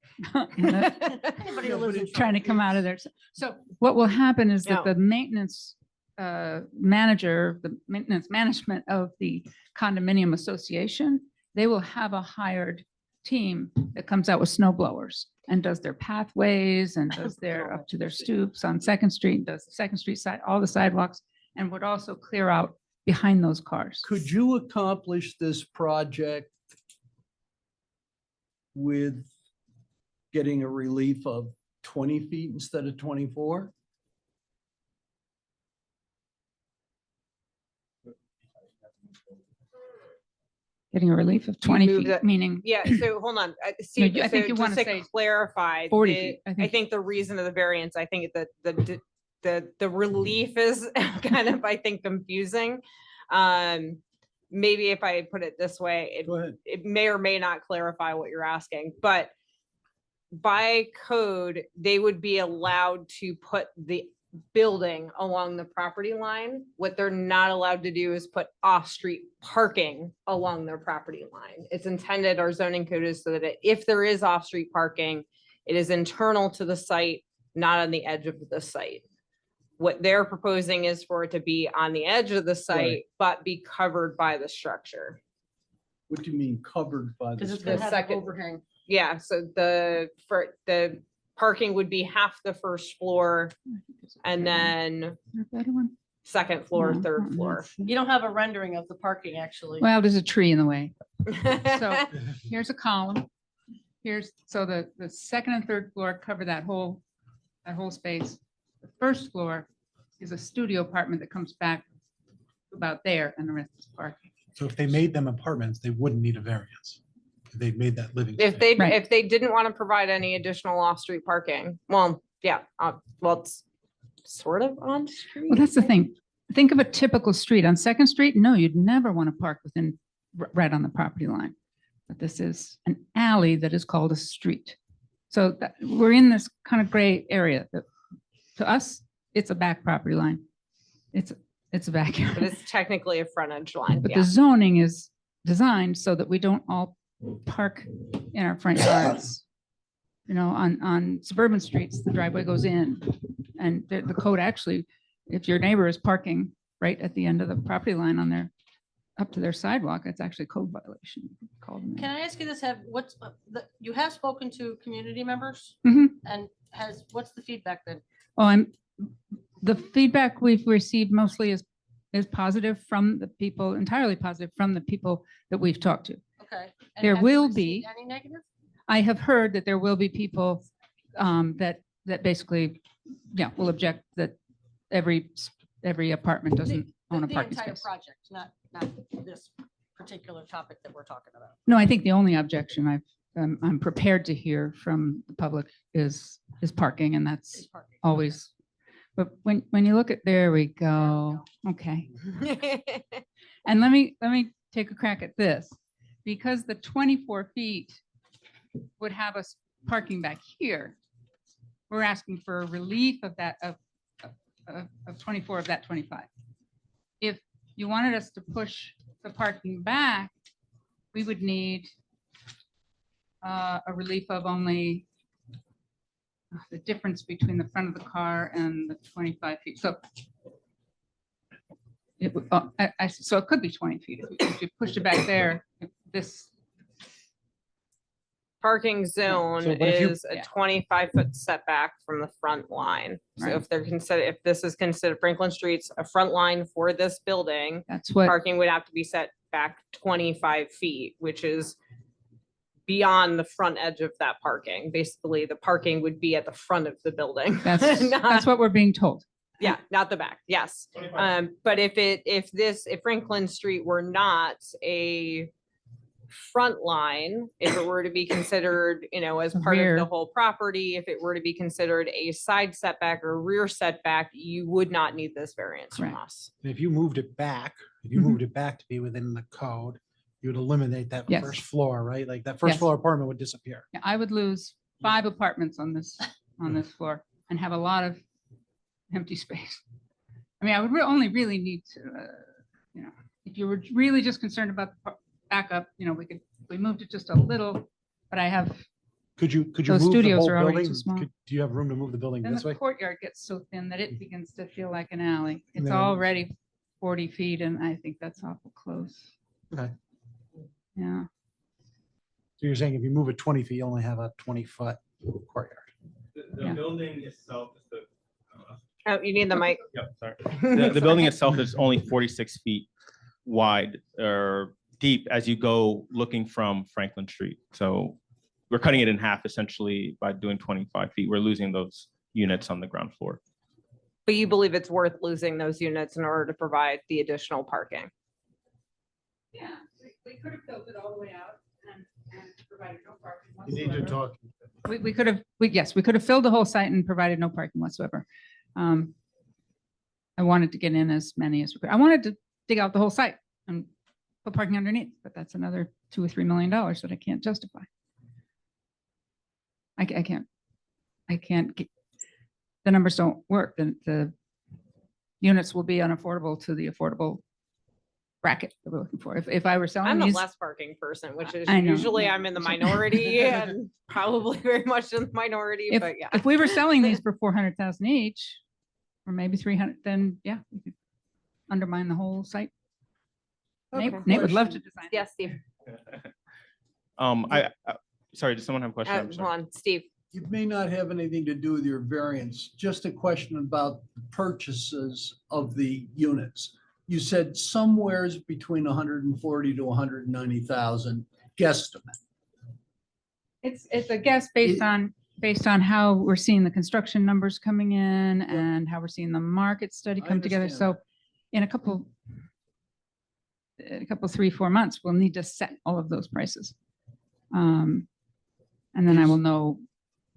Anybody who lives in Trying to come out of there. So what will happen is that No. the maintenance manager, the maintenance management of the condominium association, they will have a hired team that comes out with snow blowers and does their pathways and does their up to their stoops on Second Street, does the Second Street side, all the sidewalks, and would also clear out behind those cars. Could you accomplish this project with getting a relief of 20 feet instead of 24? Getting a relief of 20 move feet, that- meaning, Yeah, so hold on. Steve, I think so you just wanna to say clarify, 40 the- feet, I I think. think the reason of the variance, I think that the relief is kind of, I think, confusing. Maybe if I put it this way, Go ahead. it may or may not clarify what you're asking, but by code, they would be allowed to put the building along the property line. What they're not allowed to do is put off-street parking along their property line. It's intended, our zoning code is so that if there is off-street parking, it is internal to the site, not on the edge of the site. What they're proposing is for it to be on the edge of the site, but be covered by the structure. What do you mean covered by Because the? it's gonna The have an second- overhang. Yeah, so the parking would be half the first floor and then better one. second floor, No, third not floor. this. You don't have a rendering of the parking, actually. Well, there's a tree in the way. So here's a column. Here's, so the second and third floor cover that whole space. The first floor is a studio apartment that comes back about there, and the rest is parking. So if they made them apartments, they wouldn't need a variance. If they made that living. If space. they, if they didn't want to provide any additional off-street parking, well, yeah, well, it's sort of on street. Well, that's the thing. Think of a typical street. On Second Street, no, you'd never want to park within, right on the property line. But this is an alley that is called a street. So we're in this kind of gray area that, to us, it's a back property line. It's a But backyard. it's technically a frontage line, But yeah. the zoning is designed so that we don't all park in our front yards. You know, on suburban streets, the driveway goes in, and the code actually, if your neighbor is parking right at the end of the property line on their, up to their sidewalk, it's actually a code violation. You could call them Can that. I ask you this, you have spoken to community members? Mhm. And what's the feedback then? Oh, the feedback we've received mostly is positive from the people, entirely positive from the people that we've talked to. Okay. And There have you will received be. Any negative? I have heard that there will be people that basically, yeah, will object that every apartment doesn't own a The parking entire space. project, not this particular topic that we're talking about. No, I think the only objection I'm prepared to hear from the public is parking, and that's Is parking. always, but when you look at, there we go, okay. And let me take a crack at this, because the 24 feet would have us parking back here. We're asking for a relief of that, of 24 of that 25. If you wanted us to push the parking back, we would need a relief of only the difference between the front of the car and the 25 feet. So it would, so it could be 20 feet. If you pushed it back there, if this, Parking zone So, but if you- is a Yeah. 25-foot setback from the front line. So Right. if they're considered, if this is considered Franklin Street's a front line for this building, that's what, parking would have to be set back 25 feet, which is beyond the front edge of that parking. Basically, the parking would be at the front of the building. that's Not- what we're being told. Yeah, not the back, yes. But if Franklin Street were not a front line, if it were to be considered, as part of Rear. the whole property, if it were to be considered a side setback or rear setback, you would not need this variance from Correct. us. If you moved it back, to be within the code, you would eliminate that Yes. first floor, right? Like that first Yes. floor apartment would disappear. Yeah, I would lose 5 apartments on this floor and have a lot of empty space. I mean, I would only really need to, if you were really just concerned about the back up, we moved it just a little, but I have, Could you Those move the studios whole are already too building? small. Do you have room to move the building then this the way? courtyard gets so thin that it begins to feel like an alley. It's No. already 40 feet and I think that's awful close. Okay. Yeah. So you're saying if you move it 20 feet, you only have a 20-foot courtyard. Yeah. building itself is the. Oh, you need the mic. Yep, sorry. The building itself is only 46 feet wide or deep as you go looking from Franklin Street. So we're cutting it in half essentially by doing 25 feet. We're losing those units on the ground floor. But you believe it's worth losing those units in order to provide the additional parking? Yeah, we could have built it all the way out and provided no parking You need to whatsoever. talk. We could have, yes, we could have filled the whole site and provided no parking whatsoever. I wanted to get in as many as we could. I wanted to dig out the whole site and put parking underneath, but that's another $2 or $3 million that I can't justify. I can't get, the numbers don't work. The units will be unaffordable to the affordable bracket that we're looking for. If I were selling I'm a these, less parking person, which is I know, usually yeah. I'm in the minority and probably very much in the minority, if, but yeah. if we were selling these for 400,000 each, or maybe 300, then yeah, we could undermine the whole site. Nate Okay. Nate would love to design. Yes, Steve. Sorry, does someone have a question? I'm Hold sorry. on, Steve. It may not have anything to do with your variance, just a question about the purchases of the units. You said somewheres between 140 to 190,000 guesstimate. It's a guess based on how we're seeing the construction numbers coming in and how we're seeing the market study I come together. understand So in a couple, 3-4 months, we'll need to set all of those prices. And then I will know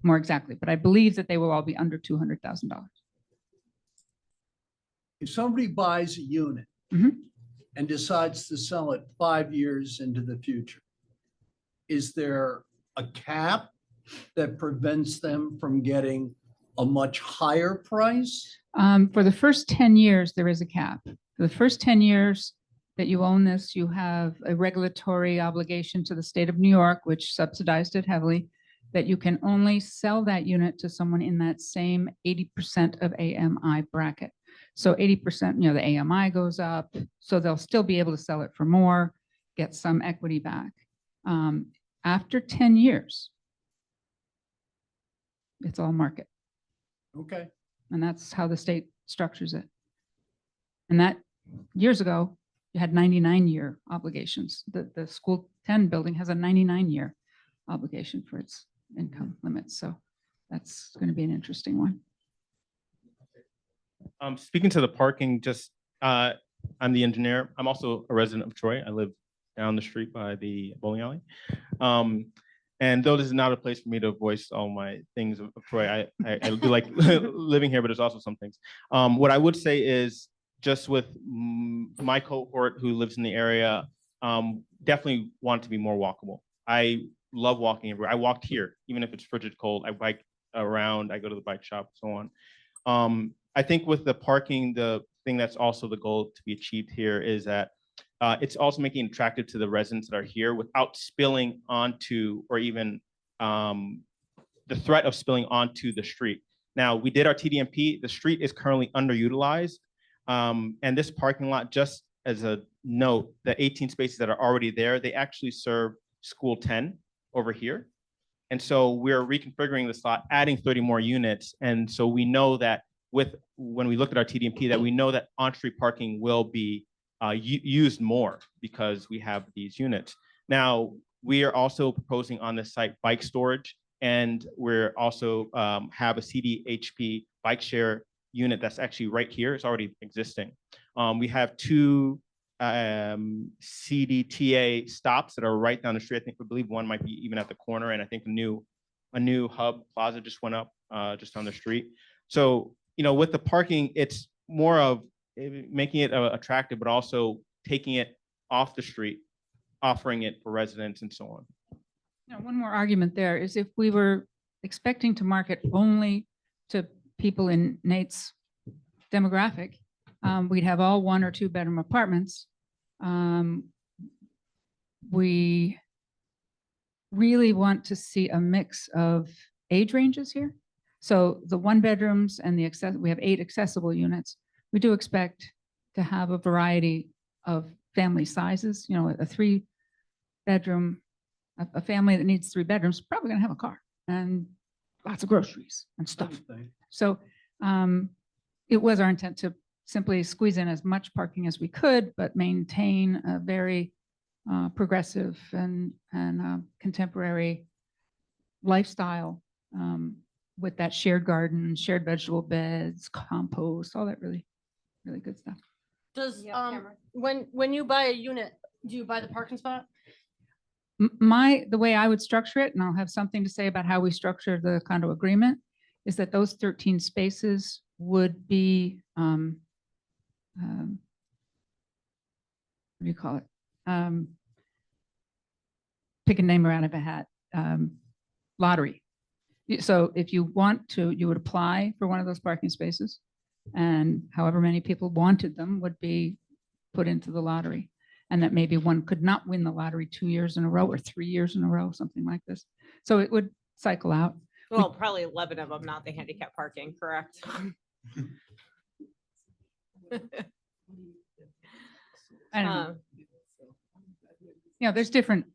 more exactly, but I believe that they will all be under $200,000. If somebody buys a unit Mhm. and decides to sell it 5 years into the future, is there a cap that prevents them from getting a much higher price? For the first 10 years, there is a cap. For the first 10 years that you own this, you have a regulatory obligation to the state of New York, which subsidized it heavily, that you can only sell that unit to someone in that same 80% of AMI bracket. So 80%, the AMI goes up, so they'll still be able to sell it for more, get some equity back. After 10 years, it's all market. Okay. And that's how the state structures it. And that, years ago, you had 99-year obligations. The School 10 building has a 99-year obligation for its income limits. So that's going to be an interesting one. Speaking to the parking, I'm the engineer. I'm also a resident of Troy. I live down the street by the bowling alley. And though this is not a place for me to voice all my things of Troy, I do like living here, but there's also some things. What I would say is just with my cohort who lives in the area, definitely want it to be more walkable. I love walking everywhere. I walked here, even if it's frigid cold. I bike around, I go to the bike shop, so on. I think with the parking, the thing that's also the goal to be achieved here is that it's also making it attractive to the residents that are here without spilling onto or even the threat of spilling onto the street. Now, we did our TDMP. The street is currently underutilized. And this parking lot, just as a note, the 18 spaces that are already there, they actually serve School 10 over here. And so we're reconfiguring the slot, adding 30 more units. And so we know that when we looked at our TDMP, that we know that on-street parking will be used more because we have these units. Now, we are also proposing on this site bike storage, and we're also have a CDHP bike share unit that's actually right here. It's already existing. We have 2 CDTA stops that are right down the street. I believe one might be even at the corner, and I think a new hub plaza just went up just on the street. So, with the parking, it's more of making it attractive, but also taking it off the street, offering it for residents and so on. One more argument there is if we were expecting to market only to people in Nate's demographic, we'd have all 1 or 2 bedroom apartments. we really want to see a mix of age ranges here. So the one bedrooms and we have 8 accessible units. We do expect to have a variety of family sizes, you know, a 3-bedroom, a family that needs 3 bedrooms, is probably gonna have a car and lots of groceries and stuff. So it was our intent to simply squeeze in as much parking as we could, but maintain a very progressive and contemporary lifestyle with that shared garden, shared vegetable beds, compost, all that really, really good stuff. Does, Yeah, Cameron. when you buy a unit, do you buy the parking spot? The way I would structure it, and I'll have something to say about how we structure the condo agreement, is that those 13 spaces would be, what do you call it? Pick a name out of a hat, lottery. So if you want to, you would apply for one of those parking spaces, and however many people wanted them would be put into the lottery. And that maybe one could not win the lottery 2 years in a row or 3 years in a row, something like this. So it would cycle out. Well, probably 11 of them, not the handicap parking, correct? I don't know. Um, You know, there's different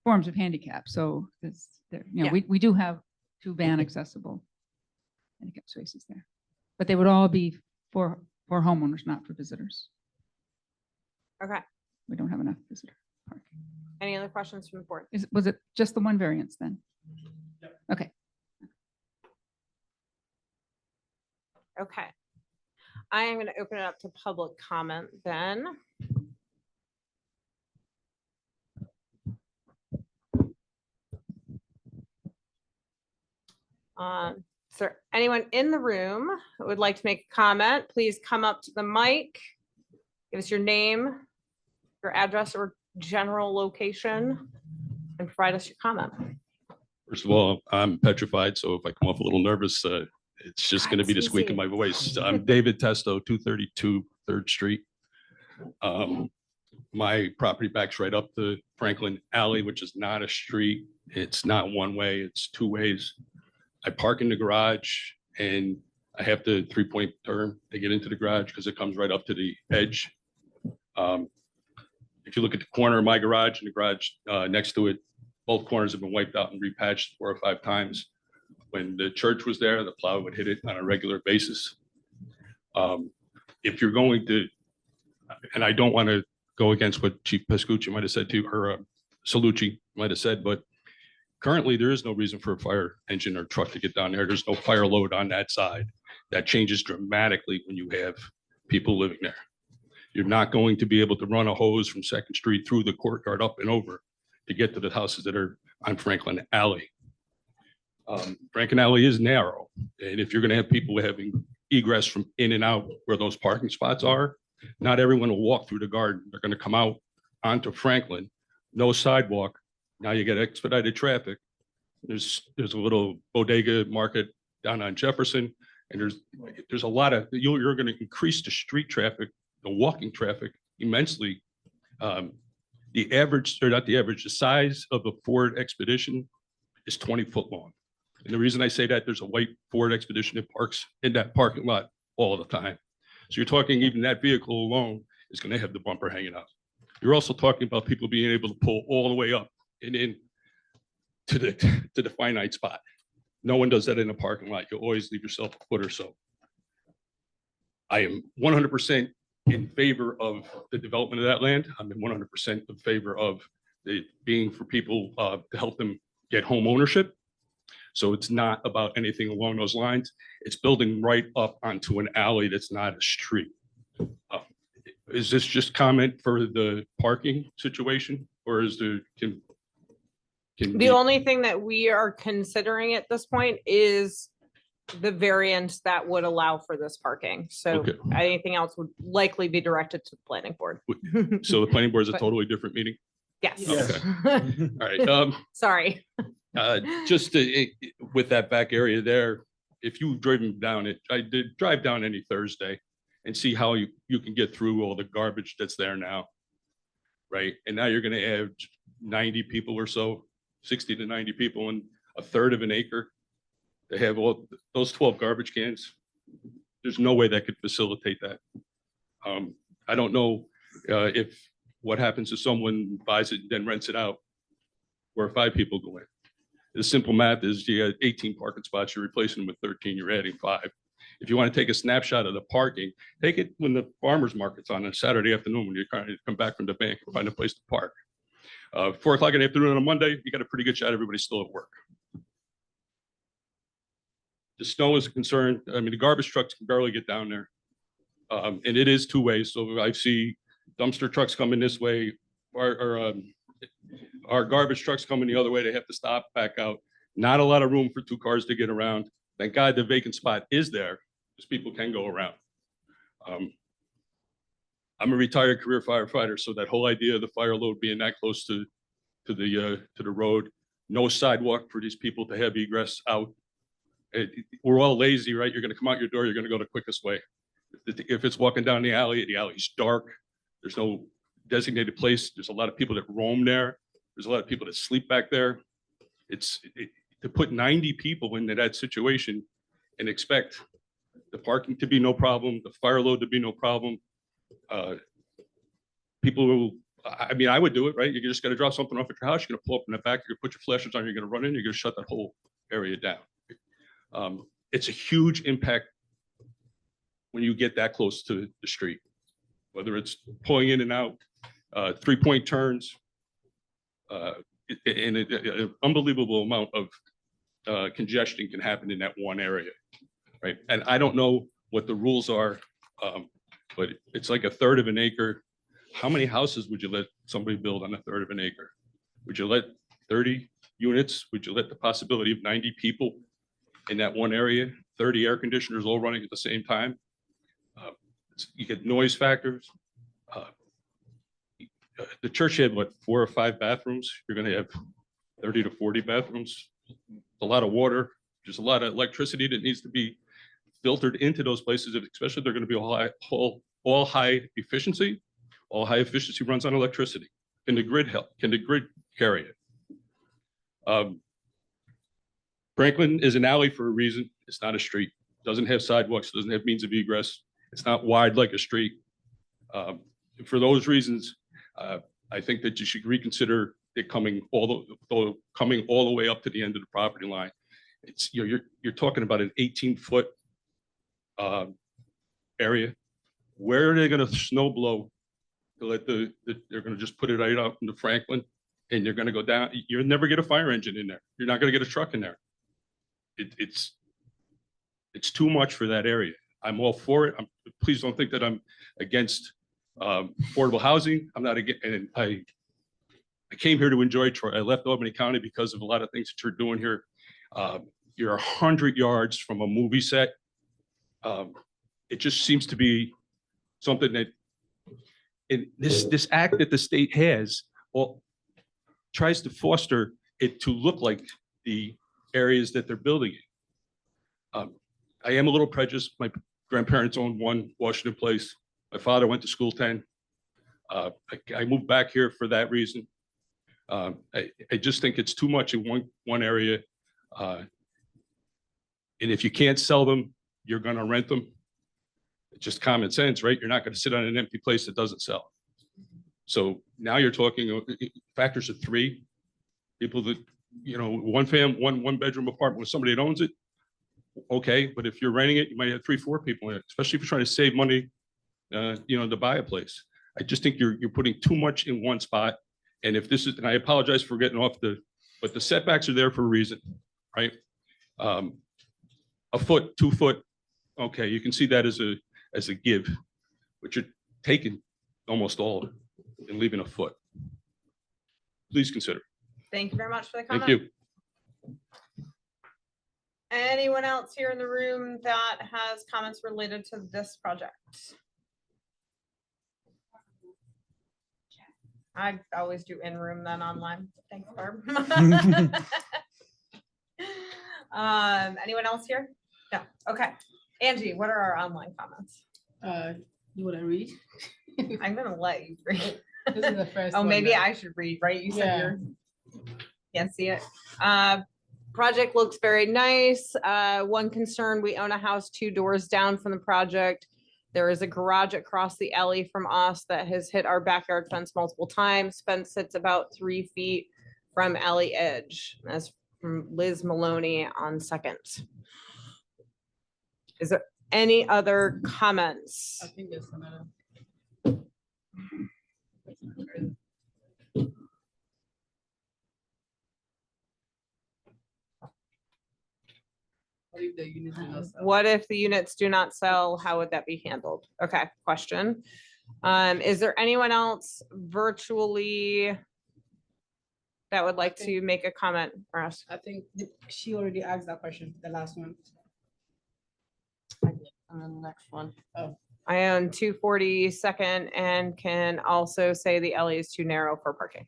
forms of handicap. So it's there, you know, Yeah. we do have 2 van accessible handicap spaces there, but they would all be for homeowners, not for visitors. Okay, We don't have enough visitor parking. any other questions from the board? Was it just the one variance then? Okay. Okay. I am going to open it up to public comment then. Is there anyone in the room who would like to make a comment? Please come up to the mic. Give us your name, your address or general location, and provide us your comment. First of all, I'm petrified, so if I come off a little nervous, it's just going to be the It's squeak in easy. my voice. I'm David Testo, 232 3rd Street. My property backs right up to Franklin Alley, which is not a street. It's not one way, it's 2 ways. I park in the garage and I have the 3-point turn to get into the garage because it comes right up to the edge. If you look at the corner of my garage and the garage next to it, both corners have been wiped out and repatched 4 or 5 times. When the church was there, the plow would hit it on a regular basis. If you're going to, and I don't want to go against what Chief Pascucci might have said to you, or Salucci might have said, but currently there is no reason for a fire engine or truck to get down there. There's no fire load on that side. That changes dramatically when you have people living there. You're not going to be able to run a hose from 2nd Street through the courtyard up and over to get to the houses that are on Franklin Alley. Franklin Alley is narrow, and if you're going to have people having egress from in and out where those parking spots are, not everyone will walk through the garden. They're going to come out onto Franklin, no sidewalk. Now you get expedited traffic. There's a little bodega market down on Jefferson, and there's a lot of, you're going to increase the street traffic, the walking traffic immensely. The average, or not the average, the size of a Ford Expedition is 20 foot long. And the reason I say that, there's a white Ford Expedition that parks in that parking lot all the time. So you're talking even that vehicle alone is going to have the bumper hanging out. You're also talking about people being able to pull all the way up and in to the finite spot. No one does that in a parking lot. You always leave yourself a foot or so. I am 100% in favor of the development of that land. I'm in 100% in favor of it being for people to help them get home ownership. So it's not about anything along those lines. It's building right up onto an alley that's not a street. Is this just comment for the parking situation, or is there, can The we- only thing that we are considering at this point is the variance that would allow for this parking. So Okay. anything else would likely be directed to the planning board. So the planning board is a But- totally different meeting? Yes. Okay. All right. Sorry. Just with that back area there, if you've driven down it, I did drive down any Thursday and see how you can get through all the garbage that's there now. right? And now you're gonna have 90 people or so, 60 to 90 people in a third of an acre. They have all those 12 garbage cans. There's no way that could facilitate that. I don't know if what happens if someone buys it and then rents it out, where 5 people go in. The simple math is you got 18 parking spots, you're replacing them with 13, you're adding 5. If you want to take a snapshot of the parking, take it when the farmer's market's on a Saturday afternoon, when you're trying to come back from the bank and find a place to park. 4 o'clock in the afternoon on a Monday, you got a pretty good shot, everybody's still at work. The snow is a concern. I mean, the garbage trucks can barely get down there. And it is 2 ways. So I see dumpster trucks coming this way, or our garbage trucks coming the other way. They have to stop, back out. Not a lot of room for 2 cars to get around. Thank God the vacant spot is there, because people can go around. I'm a retired career firefighter, so that whole idea of the fire load being that close to the road, no sidewalk for these people to have egress out. We're all lazy, right? You're going to come out your door, you're going to go the quickest way. If it's walking down the alley's dark. There's no designated place. There's a lot of people that roam there. There's a lot of people that sleep back there. To put 90 people into that situation and expect the parking to be no problem, the fire load to be no problem. People who, I mean, I would do it, right? You just got to drop something off at your house. You're going to pull up in the back. You're going to put your flashers on. You're going to run in. You're going to shut that whole area down. It's a huge impact when you get that close to the street, whether it's pulling in and out, 3-point turns, and an unbelievable amount of congestion can happen in that one area, right? And I don't know what the rules are, but it's like a third of an acre. How many houses would you let somebody build on a third of an acre? Would you let 30 units? Would you let the possibility of 90 people in that one area, 30 air conditioners all running at the same time? You get noise factors. The church had what, 4 or 5 bathrooms? You're going to have 30 to 40 bathrooms. A lot of water. There's a lot of electricity that needs to be filtered into those places, especially if they're going to be all high efficiency. All high efficiency runs on electricity. Can the grid help? Can the grid carry it? Franklin is an alley for a reason. It's not a street. Doesn't have sidewalks. Doesn't have means of egress. It's not wide like a street. For those reasons, I think that you should reconsider it coming all the way up to the end of the property line. It's you're talking about an 18-foot area. Where are they going to snow blow? To let they're going to just put it right out into Franklin, and you're going to go down. You'll never get a fire engine in there. You're not going to get a truck in there. It's too much for that area. I'm all for it. Please don't think that I'm against affordable housing. I'm not against, and I came here to enjoy Troy. I left Albany County because of a lot of things that you're doing here. You're 100 yards from a movie set. It just seems to be something that in this act that the state has, well, tries to foster it to look like the areas that they're building in. I am a little prejudiced. My grandparents owned 1 Washington Place. My father went to school 10. I moved back here for that reason. I just think it's too much in one area. And if you can't sell them, you're going to rent them. It's just common sense, right? You're not going to sit on an empty place that doesn't sell. So now you're talking factors of 3 people that, one bedroom apartment with somebody that owns it. Okay, but if you're renting it, you might have 3, 4 people in it, especially if you're trying to save money, to buy a place. I just think you're putting too much in one spot. And if this is, and I apologize for getting off but the setbacks are there for a reason, right? A foot, 2 foot, okay, you can see that as a give, but you're taking almost all of it and leaving a foot. Please consider. Thank you very much for the comment. Thank you. Anyone else here in the room that has comments related to this project? I always do in room then online. Thanks, Barb. Anyone else here? No. Okay. Angie, what are our online comments? You want to read? I'm gonna let you read. This is the first Oh, one, maybe right? I should read, right? You said Yeah. you're, can't see it. Project looks very nice. One concern, we own a house 2 doors down from the project. There is a garage across the alley from us that has hit our backyard fence multiple times. Fence sits about 3 feet from alley edge. That's from Liz Maloney on Second. Is there any other comments? I think there's another. What if the unit do not sell? What if the units do not sell? How would that be handled? Okay, question. Is there anyone else virtually that would like to make a comment for us? I think she already asked that question, the last one. And then the next one. I own 242nd and can also say the alley is too narrow for parking.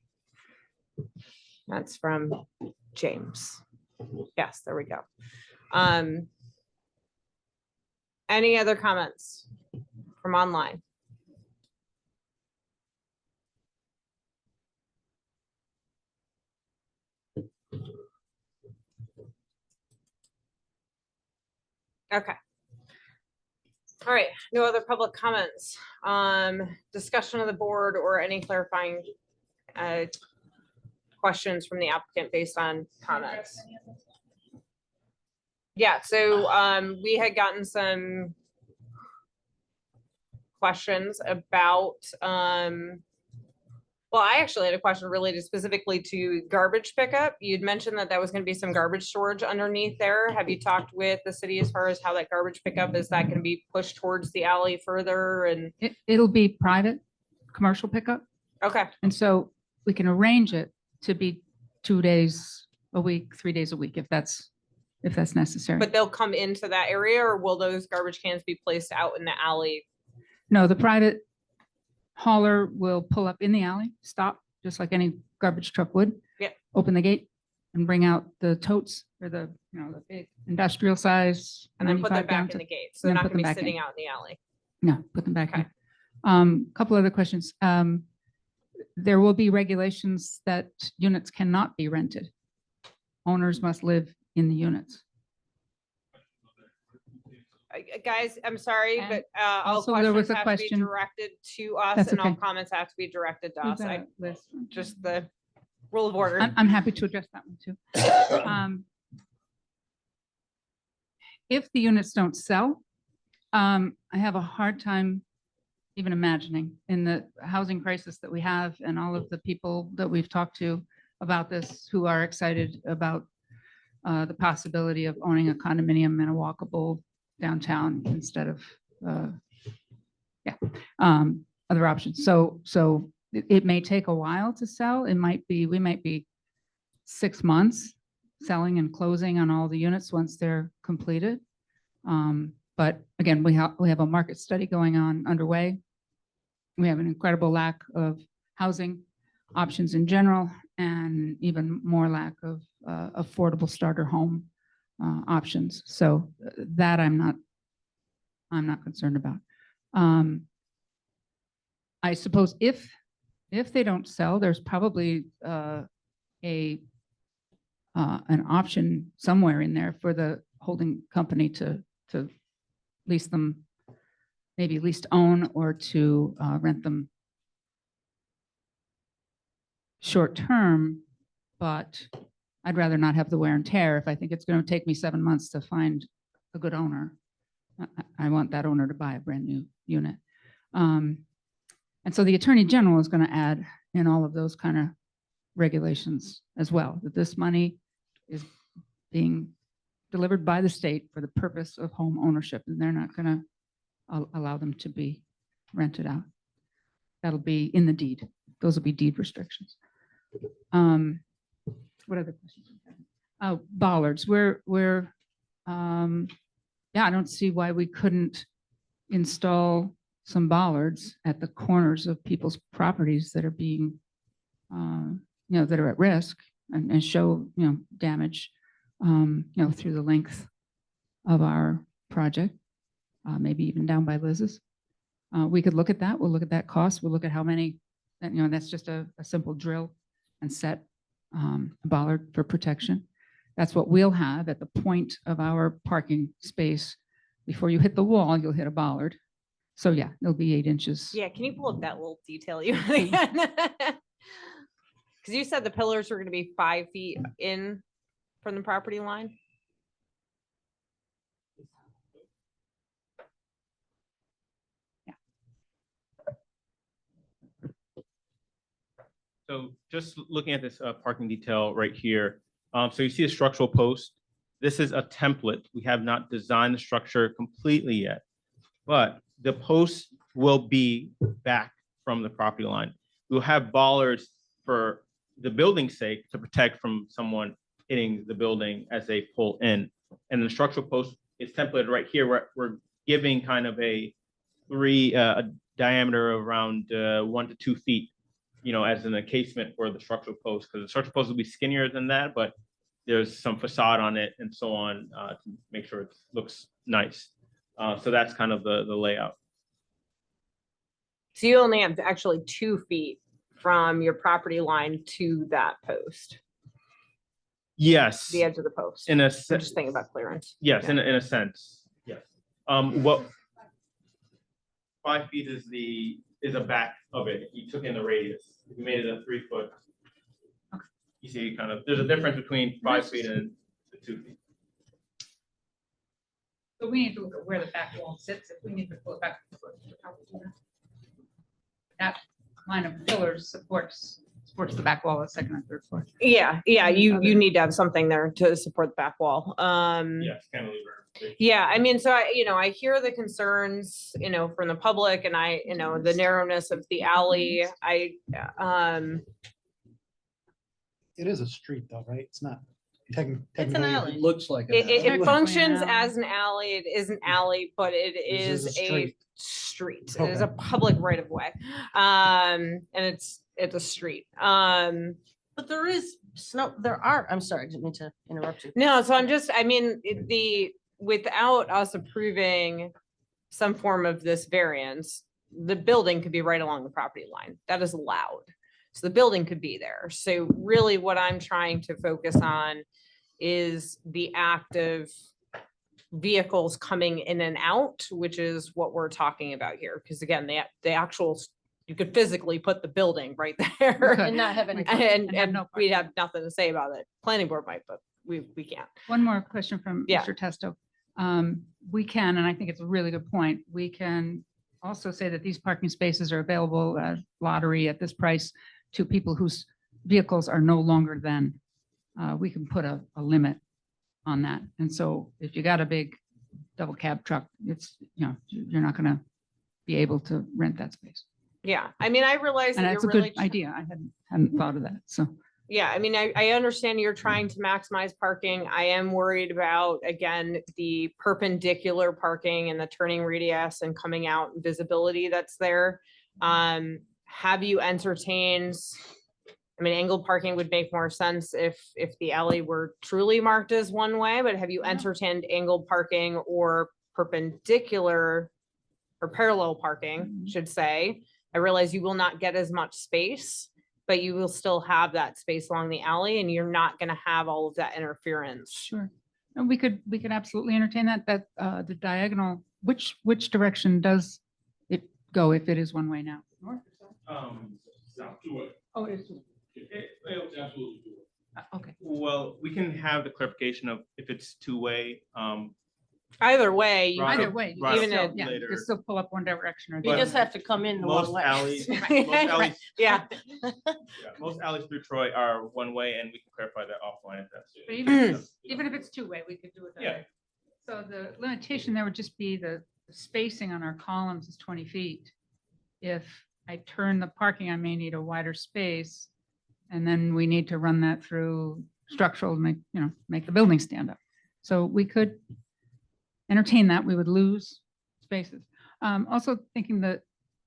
That's from James. Yes, there we go. Any other comments from online? Okay. All right, no other public comments, discussion of the board or any clarifying questions from the applicant based on comments? Yeah, so we had gotten some questions about, well, I actually had a question related specifically to garbage pickup. You'd mentioned that was gonna be some garbage storage underneath there. Have you talked with the city as far as how that garbage pickup, is that gonna be pushed towards the alley further and, It'll be private, commercial pickup. okay, And so we can arrange it to be 2 days a week, 3 days a week, if that's necessary. but they'll come into that area or will those garbage cans be placed out in the alley? No, the private hauler will pull up in the alley, stop, just like any garbage truck would. Yeah. Open the gate and bring out the totes or the big industrial size. And then put them 95 down back in to- the gate, so they're then not put gonna them be back in. sitting out in the alley. No, put them back Okay. in. Couple other questions. There will be regulations that units cannot be rented. Owners must live in the units. Guys, I'm sorry, And but all also there was questions a have to be question- directed to us That's and all okay. comments have to be directed to We've us. got I a list. just the rule of order. I'm happy to address that one too. If the units don't sell, I have a hard time even imagining in the housing crisis that we have and all of the people that we've talked to about this who are excited about the possibility of owning a condominium in a walkable downtown instead of other options. So it may take a while to sell. It might be, we might be 6 months selling and closing on all the units once they're completed. But again, we have a market study going on underway. We have an incredible lack of housing options in general and even more lack of affordable starter home options. So that I'm not concerned about. I suppose if they don't sell, there's probably an option somewhere in there for the holding company to lease them, maybe lease to own or to rent them short term, but I'd rather not have the wear and tear. If I think it's going to take me 7 months to find a good owner, I want that owner to buy a brand new unit. And so the Attorney General is going to add in all of those kind of regulations as well, that this money is being delivered by the state for the purpose of home ownership, and they're not going to allow them to be rented out. That'll be in the deed. Those will be deed restrictions. What other questions? Oh, bollards. Yeah, I don't see why we couldn't install some bollards at the corners of people's properties that are being, that are at risk and show, damage, through the length of our project, maybe even down by Liz's. We could look at that. We'll look at that cost. We'll look at how many And, that's just a simple drill and set a bollard for protection. That's what we'll have at the point of our parking space. Before you hit the wall, you'll hit a bollard. So yeah, it'll be 8 inches. Yeah, can you pull up that little detail you had again? Because you said the pillars were gonna be 5 feet in from the property line? So just looking at this parking detail right here. So you see a structural post. This is a template. We have not designed the structure completely yet. But the post will be back from the property line. We'll have bollards for the building's sake to protect from someone hitting the building as they pull in. And the structural post is templated right here. We're giving kind of a diameter of around 1 to 2 feet, as an encasement for the structural post, because the structural post will be skinnier than that, but there's some facade on it and so on to make sure it looks nice. So that's kind of the layout. So you only have actually 2 feet from your property line to that post, Yes, the edge of the post. in a I'm sense. just thinking about clearance. Yes, in a sense, yes. What 5 feet is a back of it. You took in the radius. If you made it a 3 foot. You see kind of, there's a difference between 5 feet and the 2 feet. So we need to look at where the back wall sits. If we need to pull it back. That line of pillars supports the back wall of the second and third floor. Yeah, you need to have something there to support the back wall. Yes, cantilever. Yeah, I mean, so I hear the concerns, from the public and the narrowness of the alley. It is a street though, right? It's not technically. It's an alley. It looks like. an It alley. Technically functions an alley. as an alley. It is an alley, but it This is is a a street. street. It is a Okay. public right of way. And it's a street. But there is I'm sorry, I didn't mean to interrupt you. No, so without us approving some form of this variance, the building could be right along the property line. That is allowed. So the building could be there. So really what I'm trying to focus on is the act of vehicles coming in and out, which is what we're talking about here. Because again, the actual, you could physically put the building right there. And not have any. And have no we'd have nothing to say about it. Planning board might, but we can't. One more question from Yeah. Mr. Testo. We can, and I think it's a really good point, we can also say that these parking spaces are available at lottery at this price to people whose vehicles are no longer than, we can put a limit on that. And so if you got a big double cab truck, it's, you're not gonna be able to rent that space. Yeah, I mean, I realize And that that's you're a really. good idea. I hadn't thought of that, so. Yeah, I mean, I understand you're trying to maximize parking. I am worried about, again, the perpendicular parking and the turning radius and coming out and visibility that's there. Have you entertained, angled parking would make more sense if the alley were truly marked as one way, but have you Yeah. entertained angled parking or perpendicular or parallel parking, Mhm. should say? I realize you will not get as much space, but you will still have that space along the alley and you're not gonna have all of that interference. Sure. And we could absolutely entertain that, the diagonal, which direction does it go if it is one way now? North or south? South. Oh, it is. Okay. Well, we can have the clarification of if it's two-way. Either way, you Right. Either could- way, you Right. can even still, if- yeah, you later. can still pull up one direction or the You But- other. just have to come in the one Most way. alleys, most Right. alleys, yeah, most alleys through Troy are one-way, and we can clarify that offline if that's. But even if it's two-way, we could do it that Yeah. way. So the limitation there would just be the spacing on our columns is 20 feet. If I turn the parking, I may need a wider space. And then we need to run that through structural, make the building stand up. So we could entertain that. We would lose spaces. Also thinking that,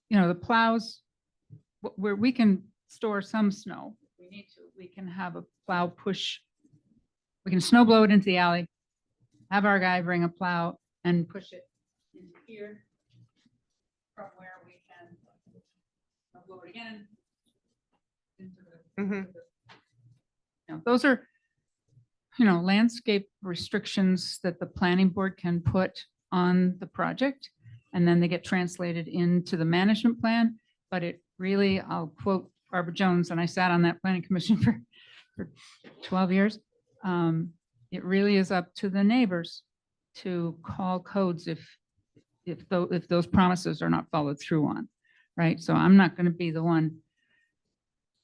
the plows, where we can store some snow, if we need to, we can have a plow push. We can snow blow it into the alley, have our guy bring a plow and push it into here from where we can snow blow it again, Mhm. Those are, landscape restrictions that the planning board can put on the project. And then they get translated into the management plan. But it really, I'll quote Barbara Jones, and I sat on that planning commission for 12 years. It really is up to the neighbors to call codes if those promises are not followed through on, right? So I'm not going to be the one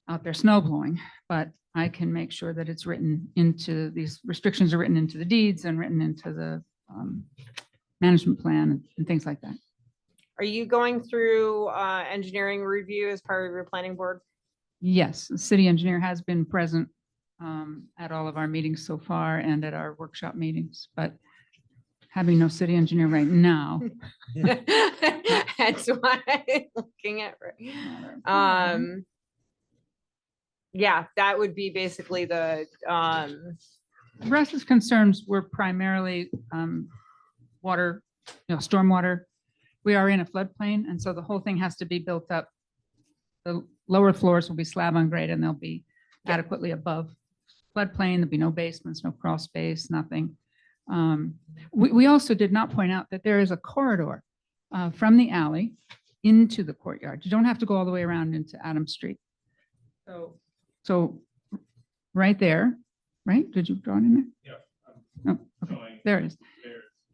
out there snow blowing, but I can make sure that it's written into, these restrictions are written into the deeds and written into the management plan and things like that. Are you going through engineering review as part of your planning board? Yes, the city engineer has been present at all of our meetings so far and at our workshop meetings, but having no city engineer right now. That's why I'm looking at. Yeah, that would be basically the Russ's concerns were primarily water, stormwater. We are in a floodplain, and so the whole thing has to be built up. The lower floors will be slab on grade and they'll be adequately above floodplain. There'll be no basements, no crawl space, nothing. We also did not point out that there is a corridor from the alley into the courtyard. You don't have to go all the way around into Adams Street. So right there, right? Did you draw it in there? Yeah. Oh, okay. There it is.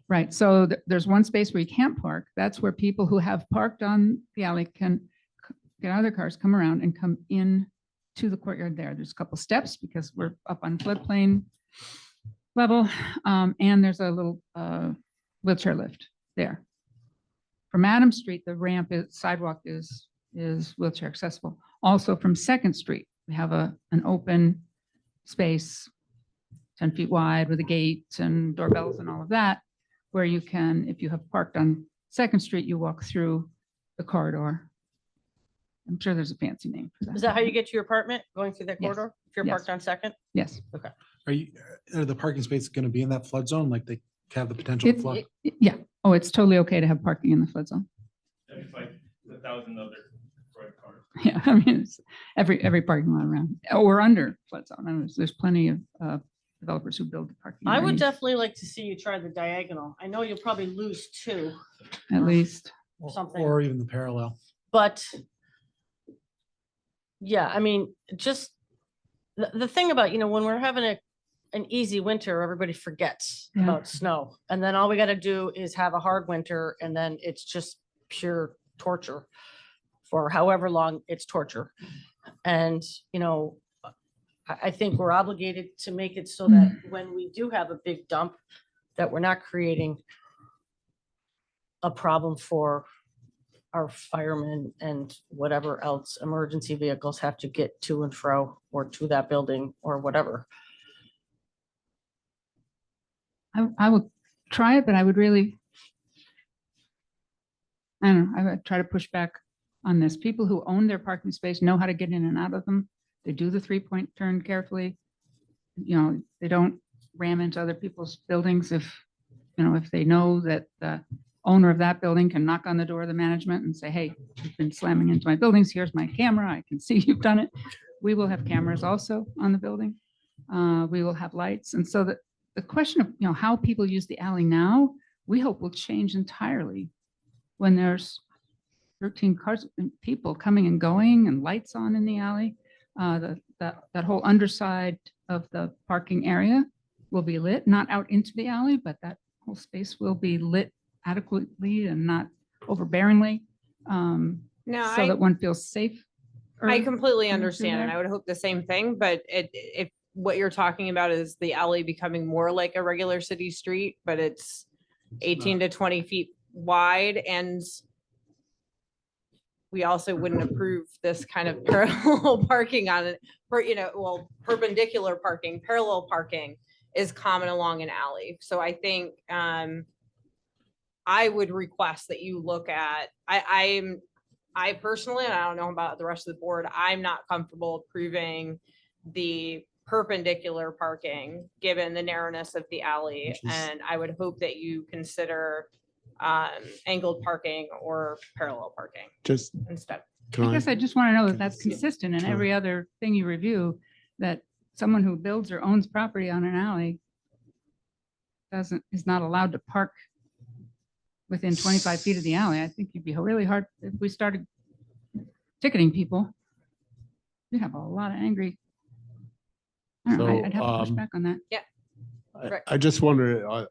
Right. So there's one space where you can't park. That's where people who have parked on the alley can get out of their cars, come around and come in to the courtyard there. There's a couple steps because we're up on floodplain level. And there's a little wheelchair lift there. From Adams Street, the sidewalk is wheelchair accessible. Also from Second Street, we have an open space 10 feet wide with a gate and doorbells and all of that, where you can, if you have parked on Second Street, you walk through the corridor. I'm sure there's a fancy name for that. Is that how you get to your apartment, going through that Yes. corridor? If you're Yes. parked on Second? Yes. Are the parking spaces going to be in that flood zone? Like they have the potential to It- flood? Yeah. Oh, it's totally okay to have parking in the flood zone. It's like 1,000 other Detroit cars. Yeah, I mean, it's every parking lot around or under flood zone. I mean, there's plenty of developers who build the parking. I would underneath, definitely like to see you try the diagonal. I know you'll probably lose two, At least. something. Or even the parallel? but yeah, I mean, just the thing about, when we're having an easy winter, everybody forgets Yeah. about snow. And then all we got to do is have a hard winter and then it's just pure torture for however long it's torture. And, I think we're obligated to make it so that when we do have a big dump, that we're not creating a problem for our firemen and whatever else emergency vehicles have to get to and fro or to that building or whatever. I would try it, but I would really, I don't know, I would try to push back on this. People who own their parking space know how to get in and out of them. They do the 3-point turn carefully. They don't ram into other people's buildings if they know that the owner of that building can knock on the door of the management and say, hey, you've been slamming into my buildings. Here's my camera. I can see you've done it. We will have cameras also on the building. We will have lights. And so the question of, how people use the alley now, we hope will change entirely when there's 13 cars and people coming and going and lights on in the alley. That whole underside of the parking area will be lit, not out into the alley, but that whole space will be lit adequately and not overbearingly, No, so that one feels safe. I completely coming through understand, and there. I would hope the same thing, but if what you're talking about is the alley becoming more like a regular city street, but it's 18 to 20 feet wide, and we also wouldn't approve this kind of parallel parking on it, perpendicular parking, parallel parking is common along an alley. So I think I would request that you look at, I personally, and I don't know about the rest of the board, I'm not comfortable approving the perpendicular parking, given the narrowness of the alley. Which is- And I would hope that you consider angled parking or parallel parking Just, instead. Can I guess I just want to know that that's Yeah. consistent in Sure. every other thing you review, that someone who builds or owns property on an alley is not allowed to park within 25 feet of the alley. I think you'd be really hard if we started ticketing people. We'd have a lot of angry. I don't know, So, I'd have to push um, back on that. Right. I just wonder,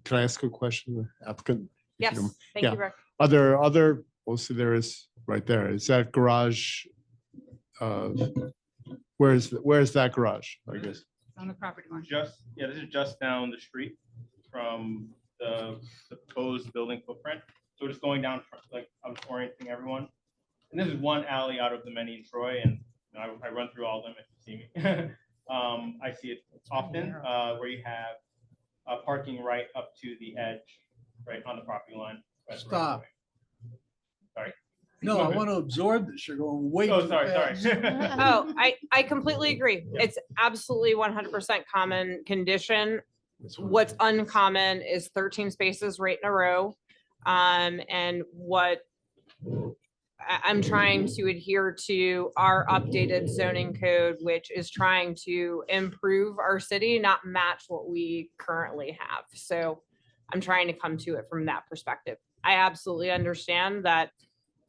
can I ask a question, applicant? If you Yes, don't- thank yeah. you, Rick. Are there other, well, see, there is right there. Is that garage? Where's that garage? I guess. On the property line. This is just down the street from the proposed building footprint. So we're just going down, like, I'm orienting everyone. And this is one alley out of the many in Troy, and I run through all of them if you see me. I see it often, where you have parking right up to the edge, right on the property line. That's right Stop. away. Sorry. No, I want to absorb this. You're going way Oh, too sorry. fast. Oh, I completely agree. It's absolutely 100% common condition. What's uncommon is 13 spaces right in a row. And what I'm trying to adhere to our updated zoning code, which is trying to improve our city, not match what we currently have. So I'm trying to come to it from that perspective. I absolutely understand that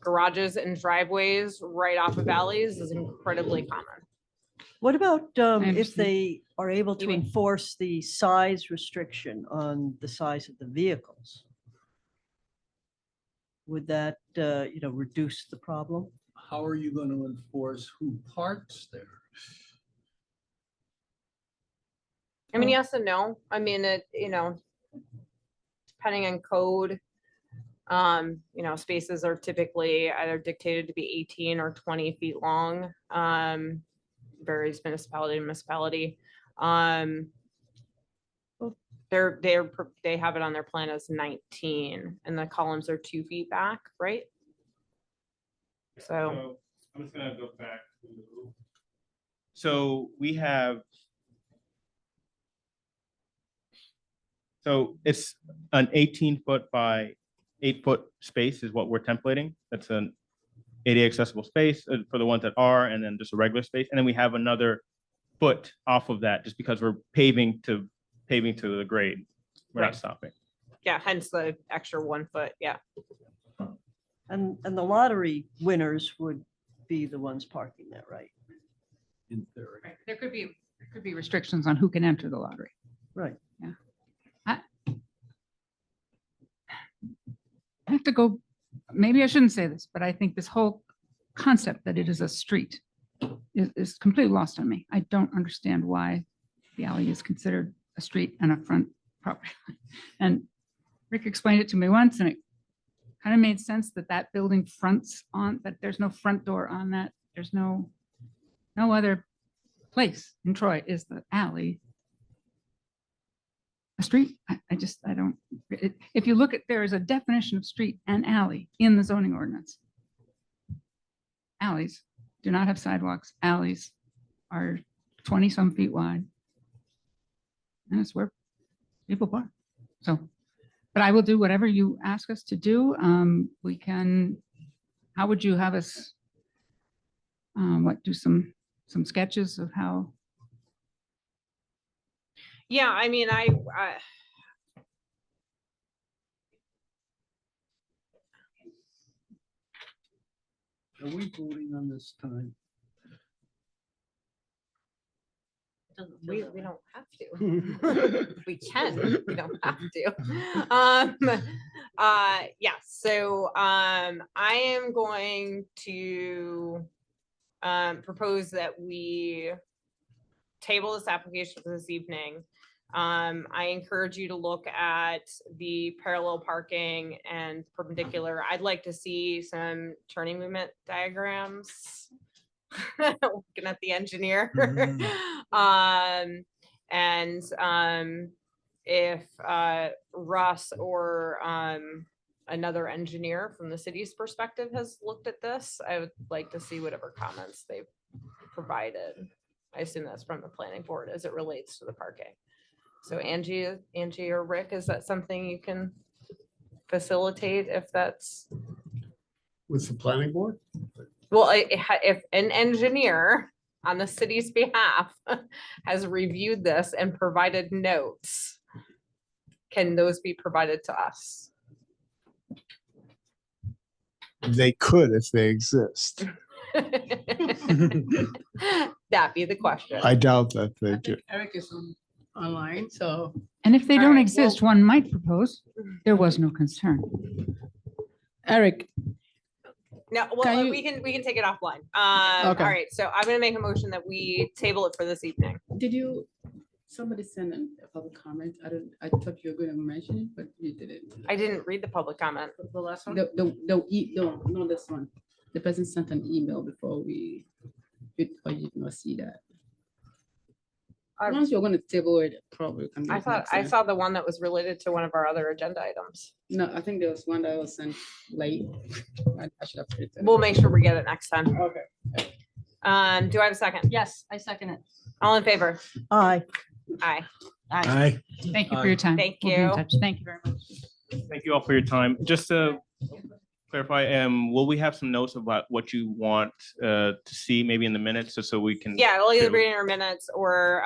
garages and driveways right off of alleys is incredibly common. What about if understand. they are able to You mean- enforce the size restriction on the size of the vehicles? Would that, reduce the problem? How are you going to enforce who parks there? I mean, yes and no. I mean, depending on code, spaces are typically either dictated to be 18 or 20 feet long. Varies municipality to municipality. They have it on their plan as 19 and the columns are 2 feet back, right? So I'm just gonna go back to. So we have. So it's an 18-foot by 8-foot space is what we're templating. That's an ADA accessible space for the ones that are, and then just a regular space. And then we have another foot off of that just because we're paving to the grade. We're not Right. stopping. yeah, hence the extra 1 foot. Yeah. And the lottery winners would be the ones parking there, right? In theory. Right. There could be restrictions on who can enter the lottery. Right. I have to go, maybe I shouldn't say this, but I think this whole concept that it is a street is completely lost on me. I don't understand why the alley is considered a street and a front property line. And Rick explained it to me once and it kind of made sense that building fronts on, that there's no front door on that. There's no other place in Troy is the alley a street. I don't, if you look at, there is a definition of street and alley in the zoning ordinance. Alleys do not have sidewalks. Alleys are 20 some feet wide. And it's where people park. So, but I will do whatever you ask us to do. We can, how would you have us, do some sketches of how? Yeah, I mean, Are we voting on this time? we don't have to. We can, we don't have to. Yeah, so I am going to propose that we table this application for this evening. I encourage you to look at the parallel parking and perpendicular. I'd like to see some turning movement diagrams. Looking at the engineer. If Russ or another engineer from the city's perspective has looked at this, I would like to see whatever comments they've provided. I assume that's from the planning board as it relates to the parking. So Angie or Rick, is that something you can facilitate if that's? with the planning board? Well, if an engineer on the city's behalf has reviewed this and provided notes, can those be provided to us? They could if they exist. That be the question. I doubt that they I do. think Eric is online, so And if they All don't right, exist, well- one might propose, there was no concern. Eric, No, Can well, you- we can take it offline. All Okay. right, so I'm gonna make a motion that we table it for this evening. did you, somebody send a public comment? I thought you were going to mention it, but you didn't. I didn't read the public comment. The last one? No, this one. The person sent an email before we, or you did not see that. Once you're gonna table it, probably. can do I it thought, next I time. saw the one that was related to one of our other agenda items. No, I think there was one that was sent late. I should have put it. there. We'll make sure we get it next time. Okay. Do I have a second? Yes, I second it. All in favor? Aye. Aye. Aye. Thank you for your time. Thank We'll be in you. touch. Thank you very much. Thank you all for your time. Just to clarify, will we have some notes about what you want to see maybe in the minutes, just so we can? Yeah, it'll either Sure. be in our minutes or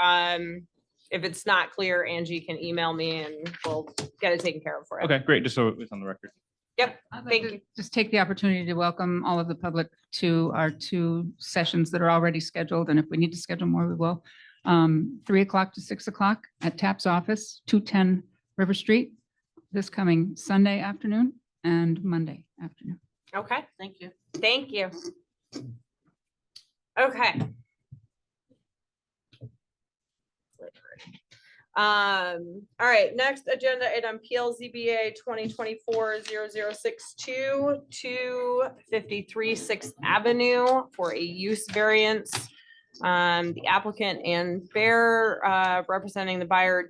if it's not clear, Angie can email me and we'll get it taken care of for you. Okay, great, just so it's on the record. Yep, I'd like thank to you. just take the opportunity to welcome all of the public to our two sessions that are already scheduled, and if we need to schedule more, we will. 3 o'clock to 6 o'clock at TAP's office, 210 River Street, this coming Sunday afternoon and Monday afternoon. Okay, Thank you. thank you. Okay. All right, next agenda item, PLZBA 2024-0062, 253 Sixth Avenue for a use variance. The applicant and Bear, representing the buyer,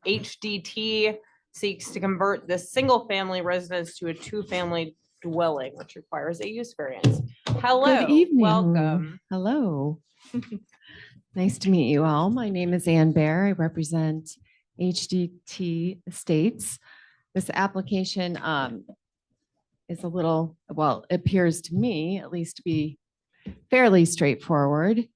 HDT, seeks to convert this single-family residence to a two-family dwelling, which requires a use variance. Hello, Good evening. welcome. Hello. Nice to meet you all. My name is Ann Bear. I represent HDT Estates. This application is a little, well, it appears to me at least to be fairly straightforward.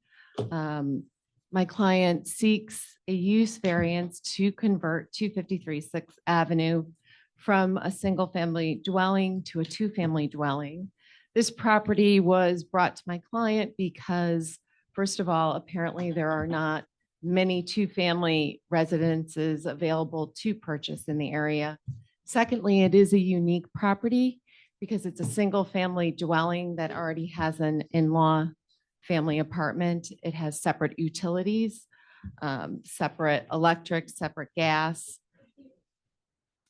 My client seeks a use variance to convert 253 Sixth Avenue from a single-family dwelling to a two-family dwelling. This property was brought to my client because, first of all, apparently there are not many two-family residences available to purchase in the area. Secondly, it is a unique property because it's a single-family dwelling that already has an in-law family apartment. It has separate utilities, separate electric, separate gas.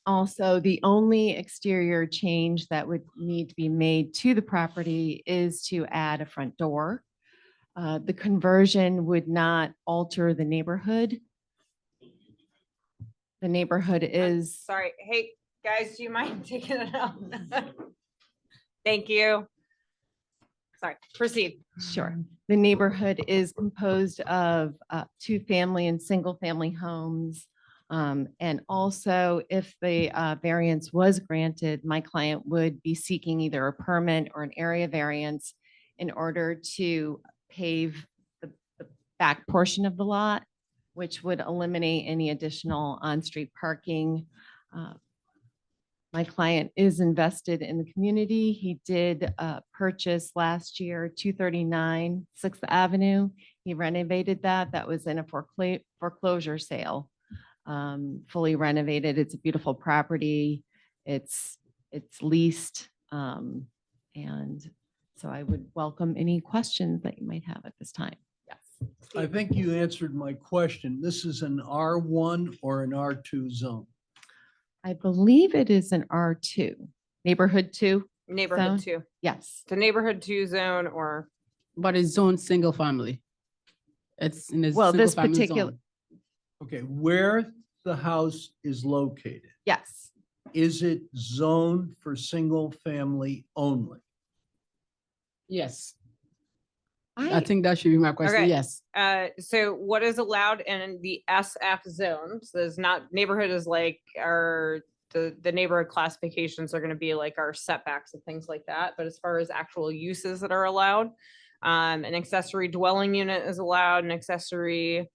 Also, the only exterior change that would need to be made to the property is to add a front door. The conversion would not alter the neighborhood. The neighborhood is, Sorry, hey, guys, do you mind taking it out? Thank you. Sorry, proceed. sure, the neighborhood is composed of two-family and single-family homes. And also, if the variance was granted, my client would be seeking either a permit or an area variance in order to pave the back portion of the lot, which would eliminate any additional on-street parking. My client is invested in the community. He did purchase last year 239 Sixth Avenue. He renovated that. That was in a foreclosure sale. Fully renovated. It's a beautiful property. It's leased. And so I would welcome any questions that you might have at this time. Yes. I think you answered my question. This is an R1 or an R2 zone? I believe it is an R2, neighborhood 2. Neighborhood Zone? 2. Yes. The neighborhood 2 zone or, But it's zone single family. It's in a. Well, this single family particular, zone. Okay, where the house is located, yes. is it zoned for single family only? Yes, I think that should be my question. Okay. Yes. so what is allowed in the SF zone? So there's not, neighborhood is like our the neighborhood classifications are gonna be like our setbacks and things like that, but as far as actual uses that are allowed, an accessory dwelling unit is allowed, an accessory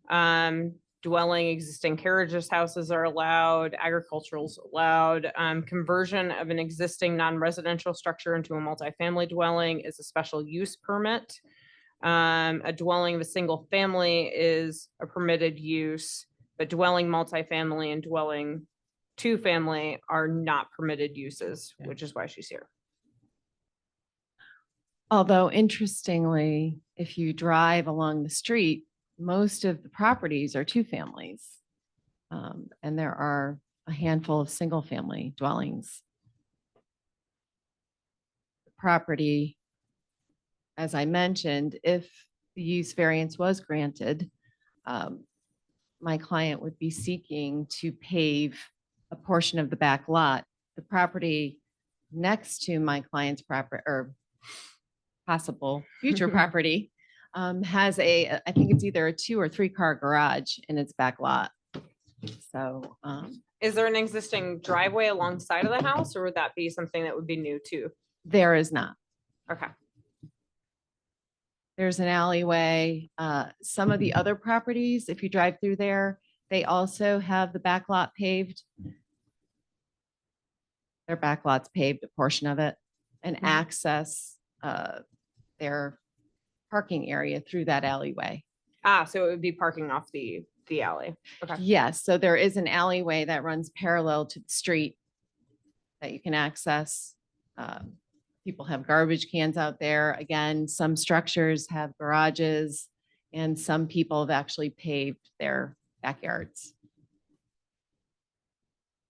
dwelling, existing carriages houses are allowed, agricultural's allowed. Conversion of an existing non-residential structure into a multifamily dwelling is a special use permit. A dwelling of a single family is a permitted use, but dwelling multifamily and dwelling two-family are not permitted uses, which is why she's here. Although interestingly, if you drive along the street, most of the properties are two families. And there are a handful of single-family dwellings. Property, as I mentioned, if the use variance was granted, my client would be seeking to pave a portion of the back lot. The property next to my client's property or possible future property has I think it's either a 2 or 3 car garage in its back lot. So Is there an existing driveway alongside of the house, or would that be something that would be new too? there is not. Okay. There's an alleyway. Some of the other properties, if you drive through there, they also have the back lot paved. Their back lot's paved, a portion of it, and access their parking area through that alleyway. So it would be parking off the alley. Okay. Yes, so there is an alleyway that runs parallel to the street that you can access. People have garbage cans out there. Again, some structures have garages and some people have actually paved their backyards.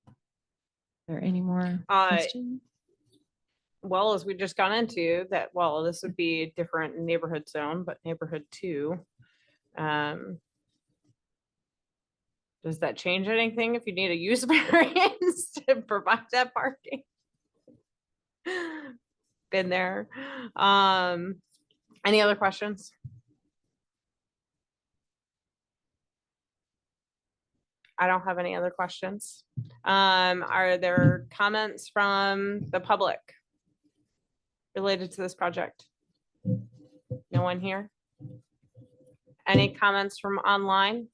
Are there any more questions? Well, as we just got into that, well, this would be a different neighborhood zone, but neighborhood 2. Does that change anything if you need a use variance to provide that parking? Been there. Any other questions? I don't have any other questions. Are there comments from the public related to this project? No one here? Any comments from online?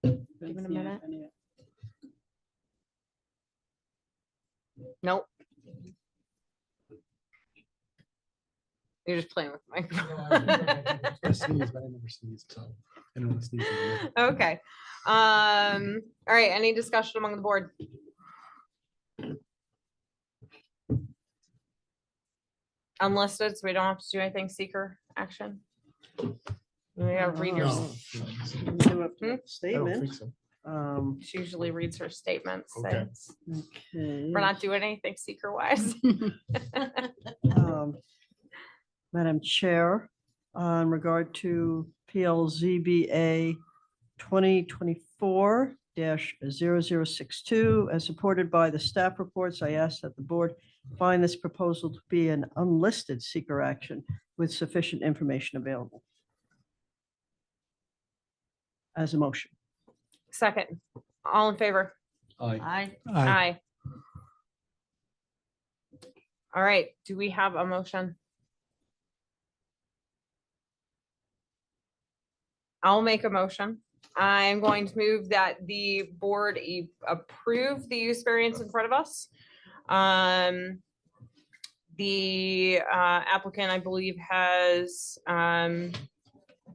Give it a minute. Nope. You're just playing with the microphone. I sneeze, but I never sneeze, so I don't want to sneeze. Okay. All right, any discussion among the board? Unlisted, so we don't have to do anything seeker action. We gotta read your, No. Do a Hmm? I don't think Statement. so. she usually reads her statements. so Okay. it's- Okay. We're not doing anything seeker wise. Madam Chair, in regard to PLZBA 2024-0062, as supported by the staff reports, I ask that the board find this proposal to be an unlisted seeker action with sufficient information available. As a motion. Second, all in favor? Aye. Aye. All right, do we have a motion? I'll make a motion. I'm going to move that the board approve the use variance in front of us. The applicant, I believe, has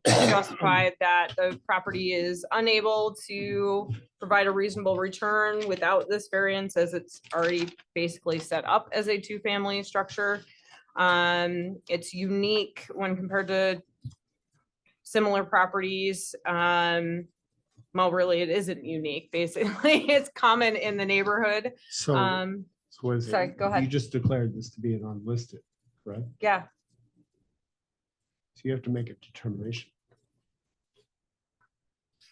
justified that the property is unable to provide a reasonable return without this variance, as it's already basically set up as a 2-family structure. It's unique when compared to similar properties. Well, really, it isn't unique, basically. It's common in the neighborhood. So what is it? sorry, go ahead. You just declared this to be an unlisted, correct? Yeah, So you have to make a determination.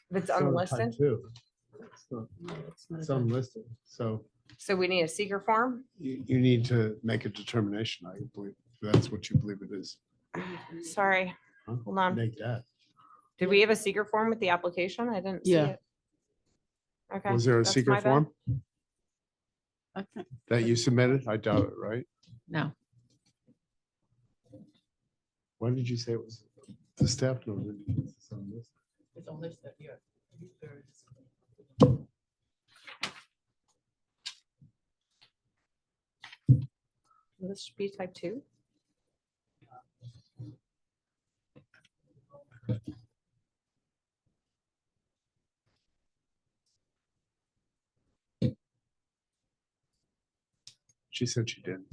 if it's So type unlisted, 2. It's unlisted, so so we need a seeker form. you need to make a determination, I believe. That's what you believe it is. Sorry, Huh? hold on. Make that. Did we have a seeker form with the application? I didn't see Yeah. it. Okay. Was there a that's secret my bad. form Okay. that you submitted? I doubt it, right? No, When did you say it was? The staff note. It's on this, yeah. This should be type 2. She said she did.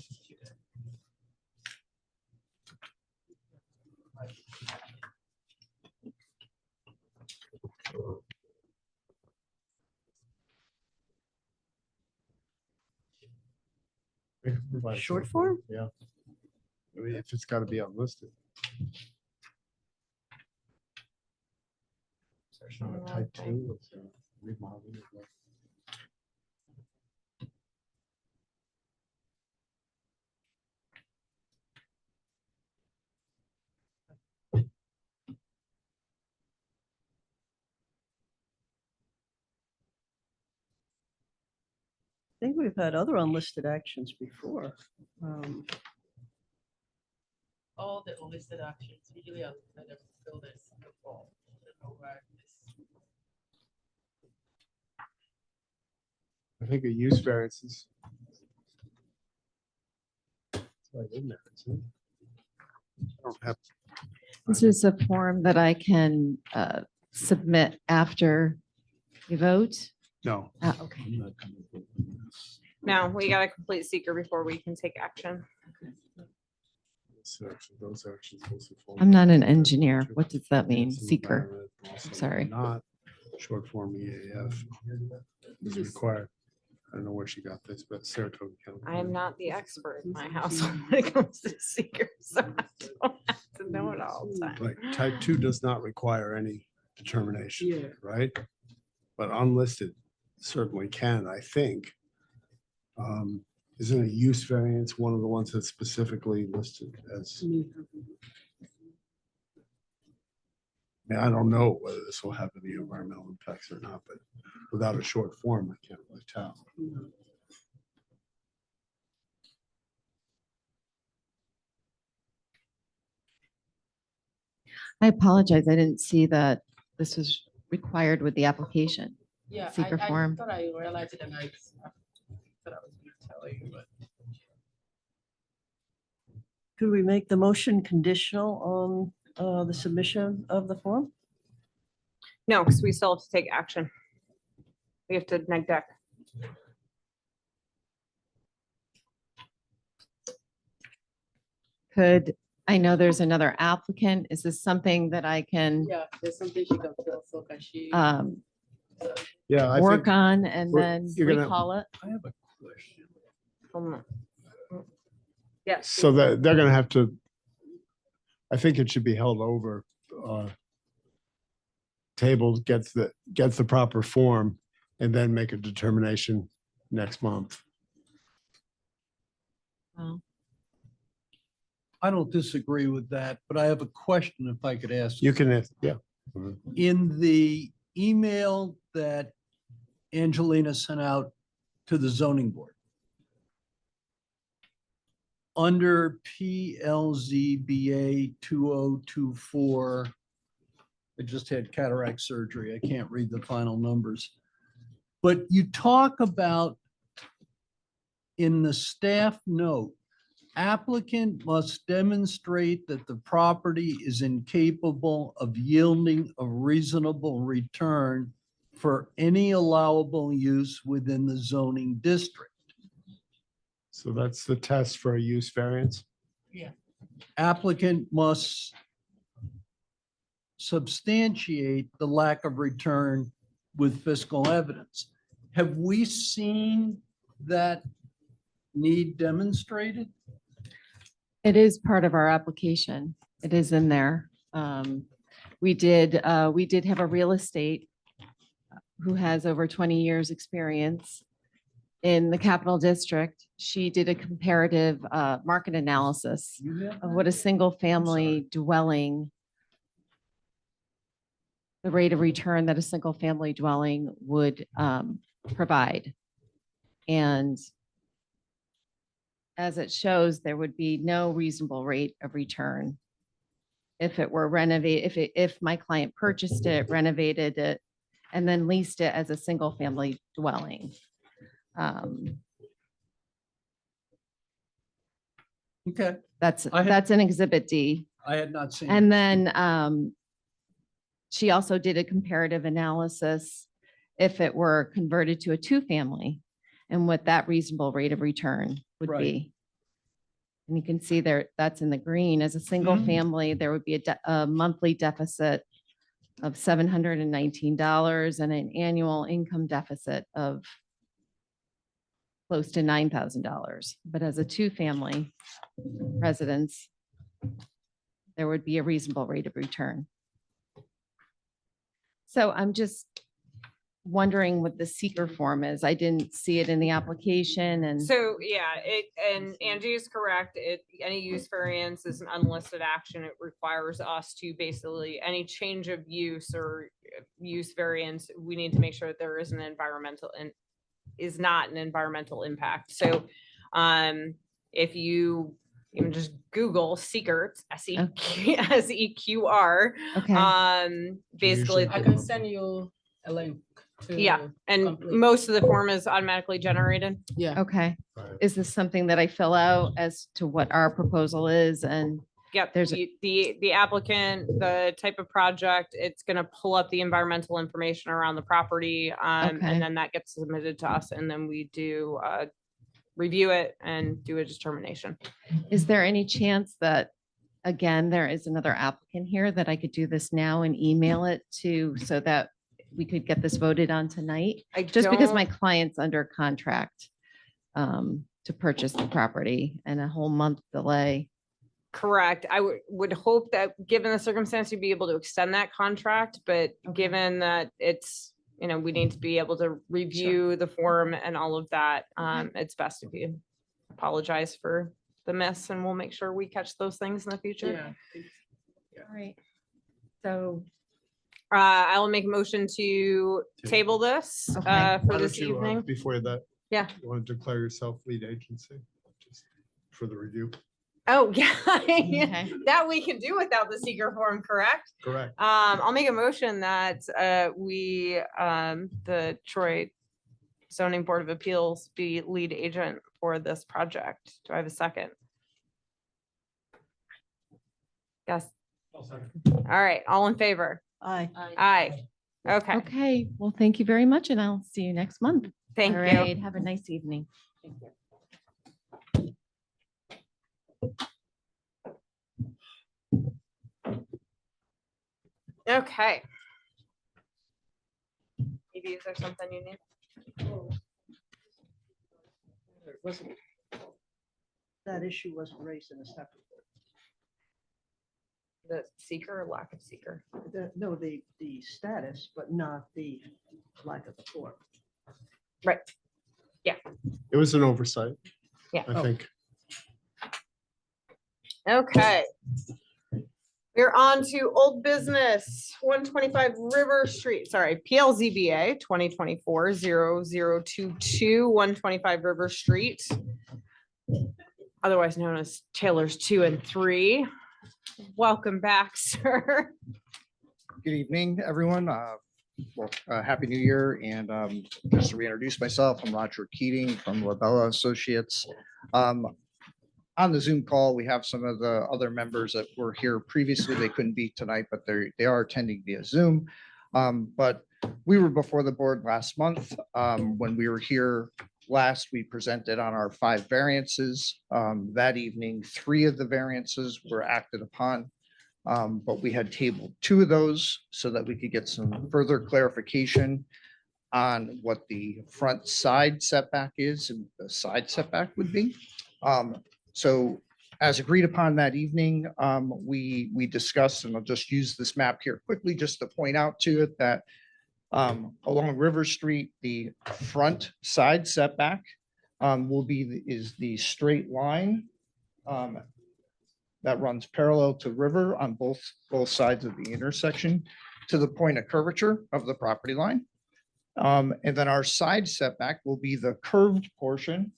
Short form? Yeah. I mean, if it's got to be unlisted. Type 2. it's, remodeling it, like- I think we've had other unlisted actions before. All the unlisted actions usually are kind of builders in the fall. I don't know why this- I think a use variance is. It's right in there, isn't it? I don't have, this is a form that I can submit after you vote. no. Okay. No, we got a complete seeker before we can take action. Those actions also fall- I'm not an engineer. What does that mean? Seeker. Also sorry. Not short form EAF is required. I don't know where she got this, but Saratoga County. I am not the expert in my household when it comes to seekers, so I don't have to know it all the time. Like type 2 does not require any Yeah. determination, right? But unlisted certainly can, I think. Isn't a use variance one of the ones that's specifically listed as, I don't know whether this will have any environmental impacts or not, but without a short form, I can't really tell. I apologize. I didn't see that this was required with the application. Yeah, Seeker I form. thought I realized it and I thought I was gonna tell you, but. Could we make the motion conditional on the submission of the form? No, because we still have to take action. We have to neg deck. Could, I know there's another applicant. Is this something that I can Yeah, there's something she can fill, so can she? Yeah, I work think, on and we're- then you're gonna- recall it? I have a question. Hold on. Yes. so that they're gonna have to, I think it should be held over, tabled, gets the proper form, and then make a determination next month. Well, I don't disagree with that, but I have a question if I could ask. You can, yeah. In the email that Angelina sent out to the zoning board, under PLZBA 2024, I just had cataract surgery. I can't read the final numbers. But you talk about in the staff note, applicant must demonstrate that the property is incapable of yielding a reasonable return for any allowable use within the zoning district. So that's the test for a use variance. Applicant must substantiate the lack of return with fiscal evidence. Have we seen that need demonstrated? it is part of our application. It is in there. We did have a real estate who has over 20 years' experience in the Capital District. She did a comparative market analysis You have of what a single family dwelling the rate of return that a single-family dwelling would provide. And as it shows, there would be no reasonable rate of return if it were renovated, if my client purchased it, renovated it, and then leased it as a single-family dwelling. Okay, That's I had- that's an Exhibit D. I had not seen. And it. then she also did a comparative analysis if it were converted to a two-family and what that reasonable rate of return would Right. be. And you can see there, that's in the green. As a single Mhm. family, there would be a monthly deficit of $719 and an annual income deficit of close to $9,000. But as a two-family residence, there would be a reasonable rate of return. So I'm just wondering what the seeker form is. I didn't see it in the application and. So, yeah, and Angie is correct. Any use variance is an unlisted action. It requires us to basically, any change of use or use variance, we need to make sure that there is an environmental and is not an environmental impact. So, if you even just Google seeker, SEQR, Okay. basically. I can send you a link. Yeah, and complete. most of the form is automatically generated. Yeah. Okay. Right. Is this something that I fill out as to what our proposal is and? Yep, There's the applicant, the type of project, it's gonna pull up the environmental information around the property. Okay. And then that gets submitted to us and then we do review it and do a determination. Is there any chance that, again, there is another applicant here that I could do this now and email it to so that we could get this voted on tonight? Just because my client's under contract to purchase the property and a whole month delay. Correct. I would hope that, given the circumstance, you'd be able to extend that contract, but given that it's, we need to be able to review the form and all of that, it's best if you apologize for the miss and we'll make sure we catch those things in the future. All right. So, I will make a motion to table this Okay. for Why this don't you, evening. before that? Yeah. You want to declare yourself lead agency? Just for the review, Oh, yeah. Okay. That we can do without the seeker form, correct? correct? I'll make a motion that we, the Troy Zoning Board of Appeals be lead agent for this project. Do I have a second? Yes. All right, all in favor? Aye. Aye. Okay, okay. Well, thank you very much and I'll see you next month. thank All you. right. Have a nice evening. Okay. Maybe is there something you need? That issue wasn't raised in a separate. The seeker or lack of seeker? No, the status, but not the lack of the form. Right. It was an oversight. Yeah. I think. Okay. We're on to old business, 125 River Street, sorry, PLZBA 2024-0022, 125 River Street. Otherwise known as Taylor's 2 and 3. Welcome back, sir. Good evening, everyone. Happy New Year. And just to reintroduce myself, I'm Roger Keating from Labella Associates. On the Zoom call, we have some of the other members that were here previously. They couldn't be tonight, but they are attending via Zoom. But we were before the board last month. When we were here last, we presented on our 5 variances. That evening, 3 of the variances were acted upon. But we had tabled 2 of those so that we could get some further clarification on what the front side setback is and the side setback would be. So as agreed upon that evening, we discussed, and I'll just use this map here quickly just to point out to it that along River Street, the front side setback will be is the straight line that runs parallel to River on both sides of the intersection. to the point of curvature of the property line. And then our side setback will be the curved portion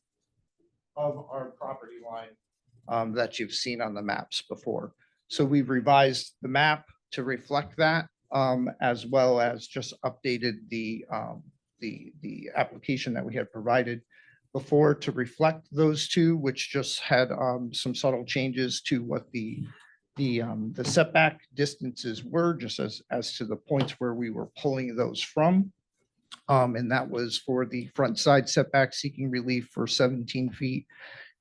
of our property line that you've seen on the maps before. So we've revised the map to reflect that, as well as just updated the application that we had provided before to reflect those two, which just had some subtle changes to what the setback distances were, just as to the points where we were pulling those from. And that was for the front side setback seeking relief for 17 feet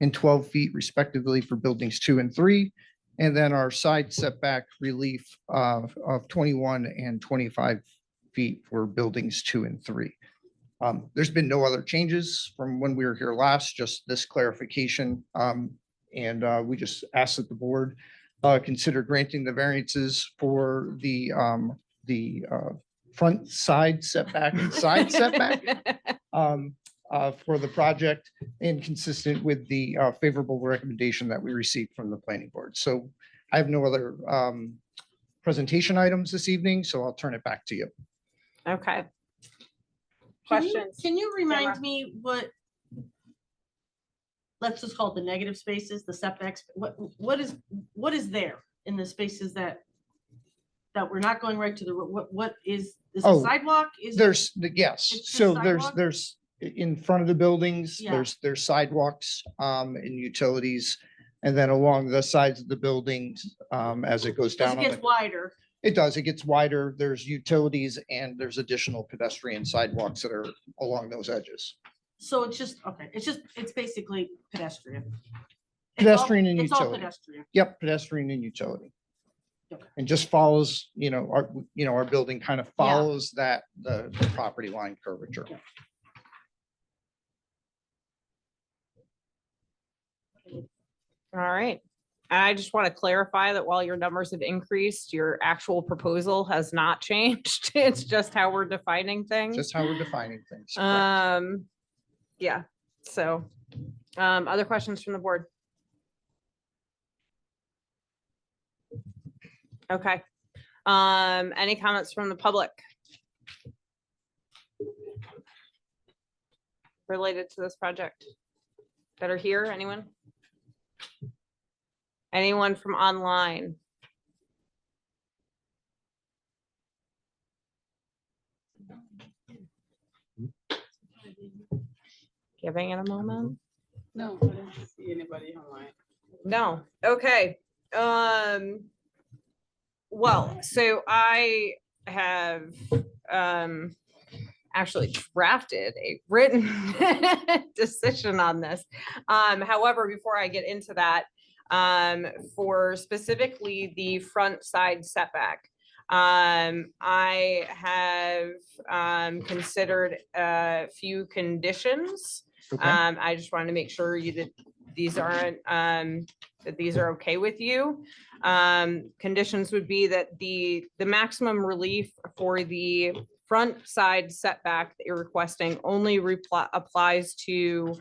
and 12 feet respectively for buildings 2 and 3. And then our side setback relief of 21 and 25 feet for buildings 2 and 3. There's been no other changes from when we were here last, just this clarification. And we just asked that the board consider granting the variances for the front side setback and side setback for the project, and consistent with the favorable recommendation that we received from the planning board. So I have no other presentation items this evening, so I'll turn it back to you. Okay. Can you- Questions? Can you remind Tamara? me what? Let's just call it the negative spaces, the setbacks. What is there in the spaces that we're not going right to the, what is a Oh, sidewalk? Is it- There's the, yes, It's just so sidewalk? there's in front of the buildings, Yeah. there's sidewalks and utilities. And then along the sides of the buildings, as it goes As down it on gets the, wider. it does, it gets wider. There's utilities and there's additional pedestrian sidewalks that are along those edges. So it's just, okay, it's basically pedestrian. It's all- Pedestrian and It's all utility. pedestrian. Yep, pedestrian and utility. Okay. And just follows, our building kind of follows that, the property line curvature. All right. I just want to clarify that while your numbers have increased, your actual proposal has not changed. It's just how we're defining things. Just how we're defining things. correct. Yeah, so, other questions from the board? Okay. Any comments from the public? Related to this project? That are here, anyone? Anyone from online? Giving it a moment? No, I don't see anybody online. No, okay. Well, so I have actually drafted a written decision on this. However, before I get into that, for specifically the front side setback, I have considered a few conditions. Okay. I just wanted to make sure that these aren't, that these are okay with you. Conditions would be that the maximum relief for the front side setback that you're requesting only applies to,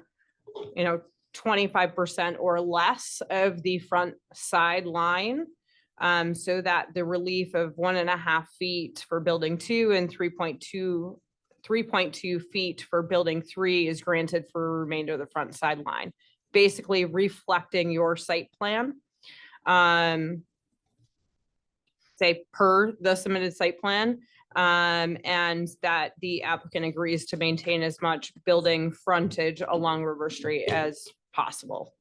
25% or less of the front side line. So that the relief of 1.5 feet for building 2 and 3.2 feet for building 3 is granted for remainder of the front side line, basically reflecting your site plan. Say per the submitted site plan, and that the applicant agrees to maintain as much building frontage along River Street as possible.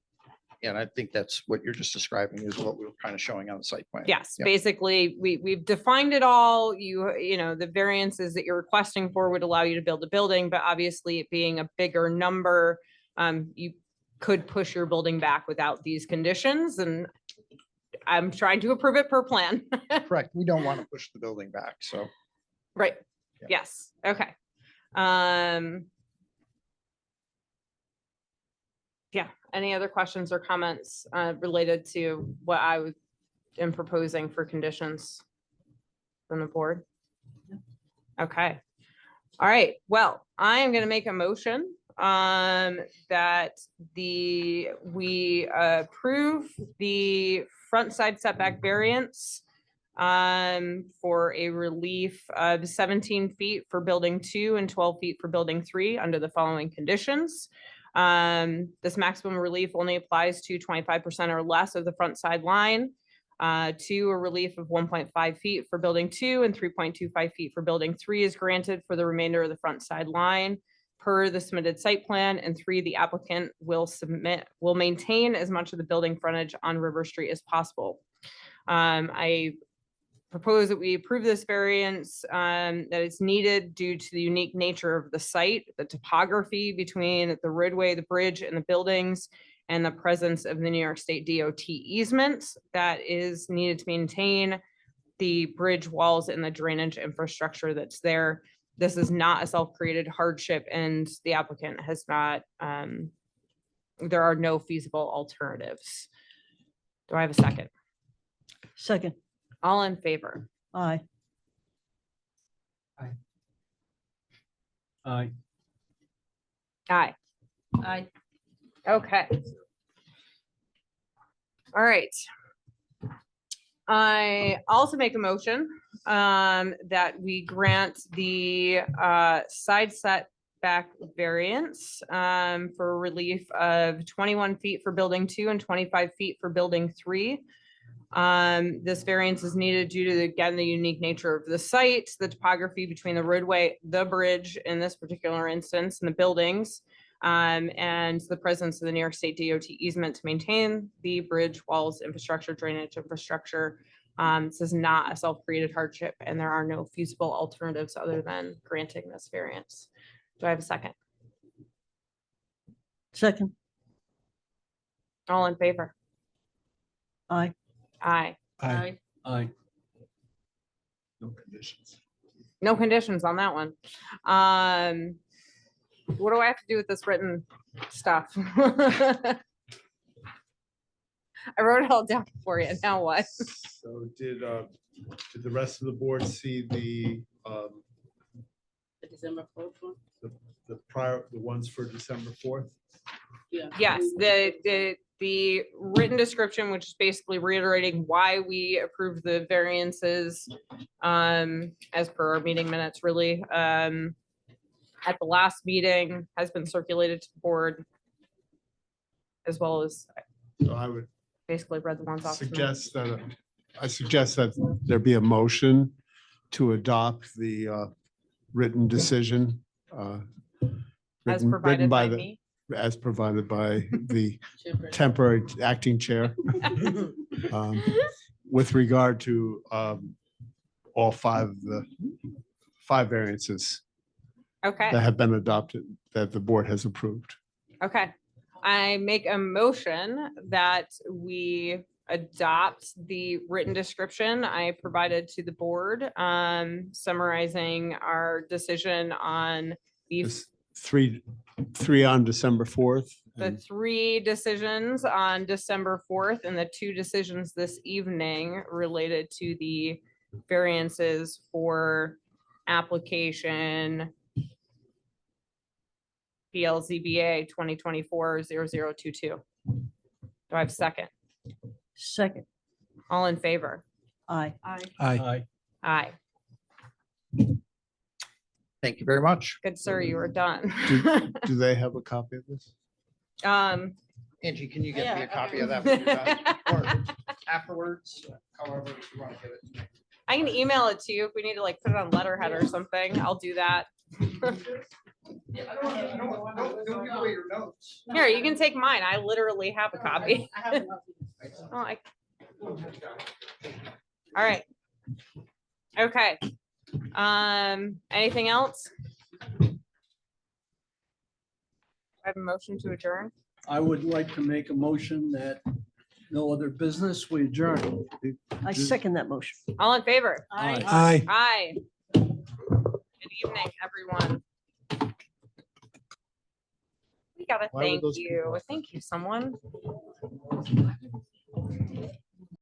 And I think that's what you're just describing is what we were kind of showing on the site plan. Yes, Yep. basically, we've defined it all. The variances that you're requesting for would allow you to build a building, but obviously it being a bigger number, you could push your building back without these conditions, and I'm trying to approve it per plan. Correct. We don't want to push the building back, so. Right, Yeah. yes, okay. Yeah, any other questions or comments related to what I am proposing for conditions from the board? Okay. All right, well, I am gonna make a motion that we approve the front side setback variance for a relief of 17 feet for building 2 and 12 feet for building 3 under the following conditions. This maximum relief only applies to 25% or less of the front side line. 2, a relief of 1.5 feet for building 2 and 3.25 feet for building 3 is granted for the remainder of the front side line per the submitted site plan. And 3, the applicant will maintain as much of the building frontage on River Street as possible. I propose that we approve this variance, that it's needed due to the unique nature of the site, the topography between the roadway, the bridge, and the buildings, and the presence of the New York State DOT easements that is needed to maintain the bridge walls and the drainage infrastructure that's there. This is not a self-created hardship, and the applicant has not, there are no feasible alternatives. Do I have a second? Second. All in favor? Aye. Aye. Aye. Aye. Okay. All right. I also make a motion that we grant the side setback variance for relief of 21 feet for building 2 and 25 feet for building 3. This variance is needed due to, again, the unique nature of the site, the topography between the roadway, the bridge in this particular instance, and the buildings, and the presence of the New York State DOT easement to maintain the bridge, walls, infrastructure, drainage infrastructure. This is not a self-created hardship, and there are no feasible alternatives other than granting this variance. Do I have a second? Second. All in favor? Aye. Aye. Aye. Aye. No conditions. No conditions on that one. What do I have to do with this written stuff? I wrote it all down for you. Now what? So did the rest of the board see the December 4th one? the ones for December 4th? Yeah. Yes, the written description, which is basically reiterating why we approved the variances as per our meeting minutes, really, at the last meeting has been circulated to the board, as well as So I would basically read the ones off. to me. suggest that there be a motion to adopt the written decision As written provided by the me. as provided by the Chairperson. temporary acting chair with regard to all 5 of the 5 variances Okay. that have been adopted, that the board has approved. Okay, I make a motion that we adopt the written description I provided to the board, summarizing our decision on the There's three on December 4th. the 3 decisions on December 4th and the 2 decisions this evening related to the variances for application PLZBA 2024-0022. Do I have a second? Second. All in favor? Aye. Aye. Aye. Aye. Thank you very much. Good, sir, you are done. Do they have a copy of this? Angie, can you get me Yeah, a copy of okay. that when you're done? Or afterwards, however you want to give it to me. I can email it to you if we need to like put it on letterhead or something. I'll do that. Don't give away your notes. Here, you can take mine. I literally have a copy. I have enough. Oh, all right. Okay. Anything else? I have a motion to adjourn. I would like to make a motion that no other business, we adjourn. I second that motion. All in favor? Aye. Aye. Aye. Good evening, everyone. We gotta Why would thank those you. people- Thank you, someone.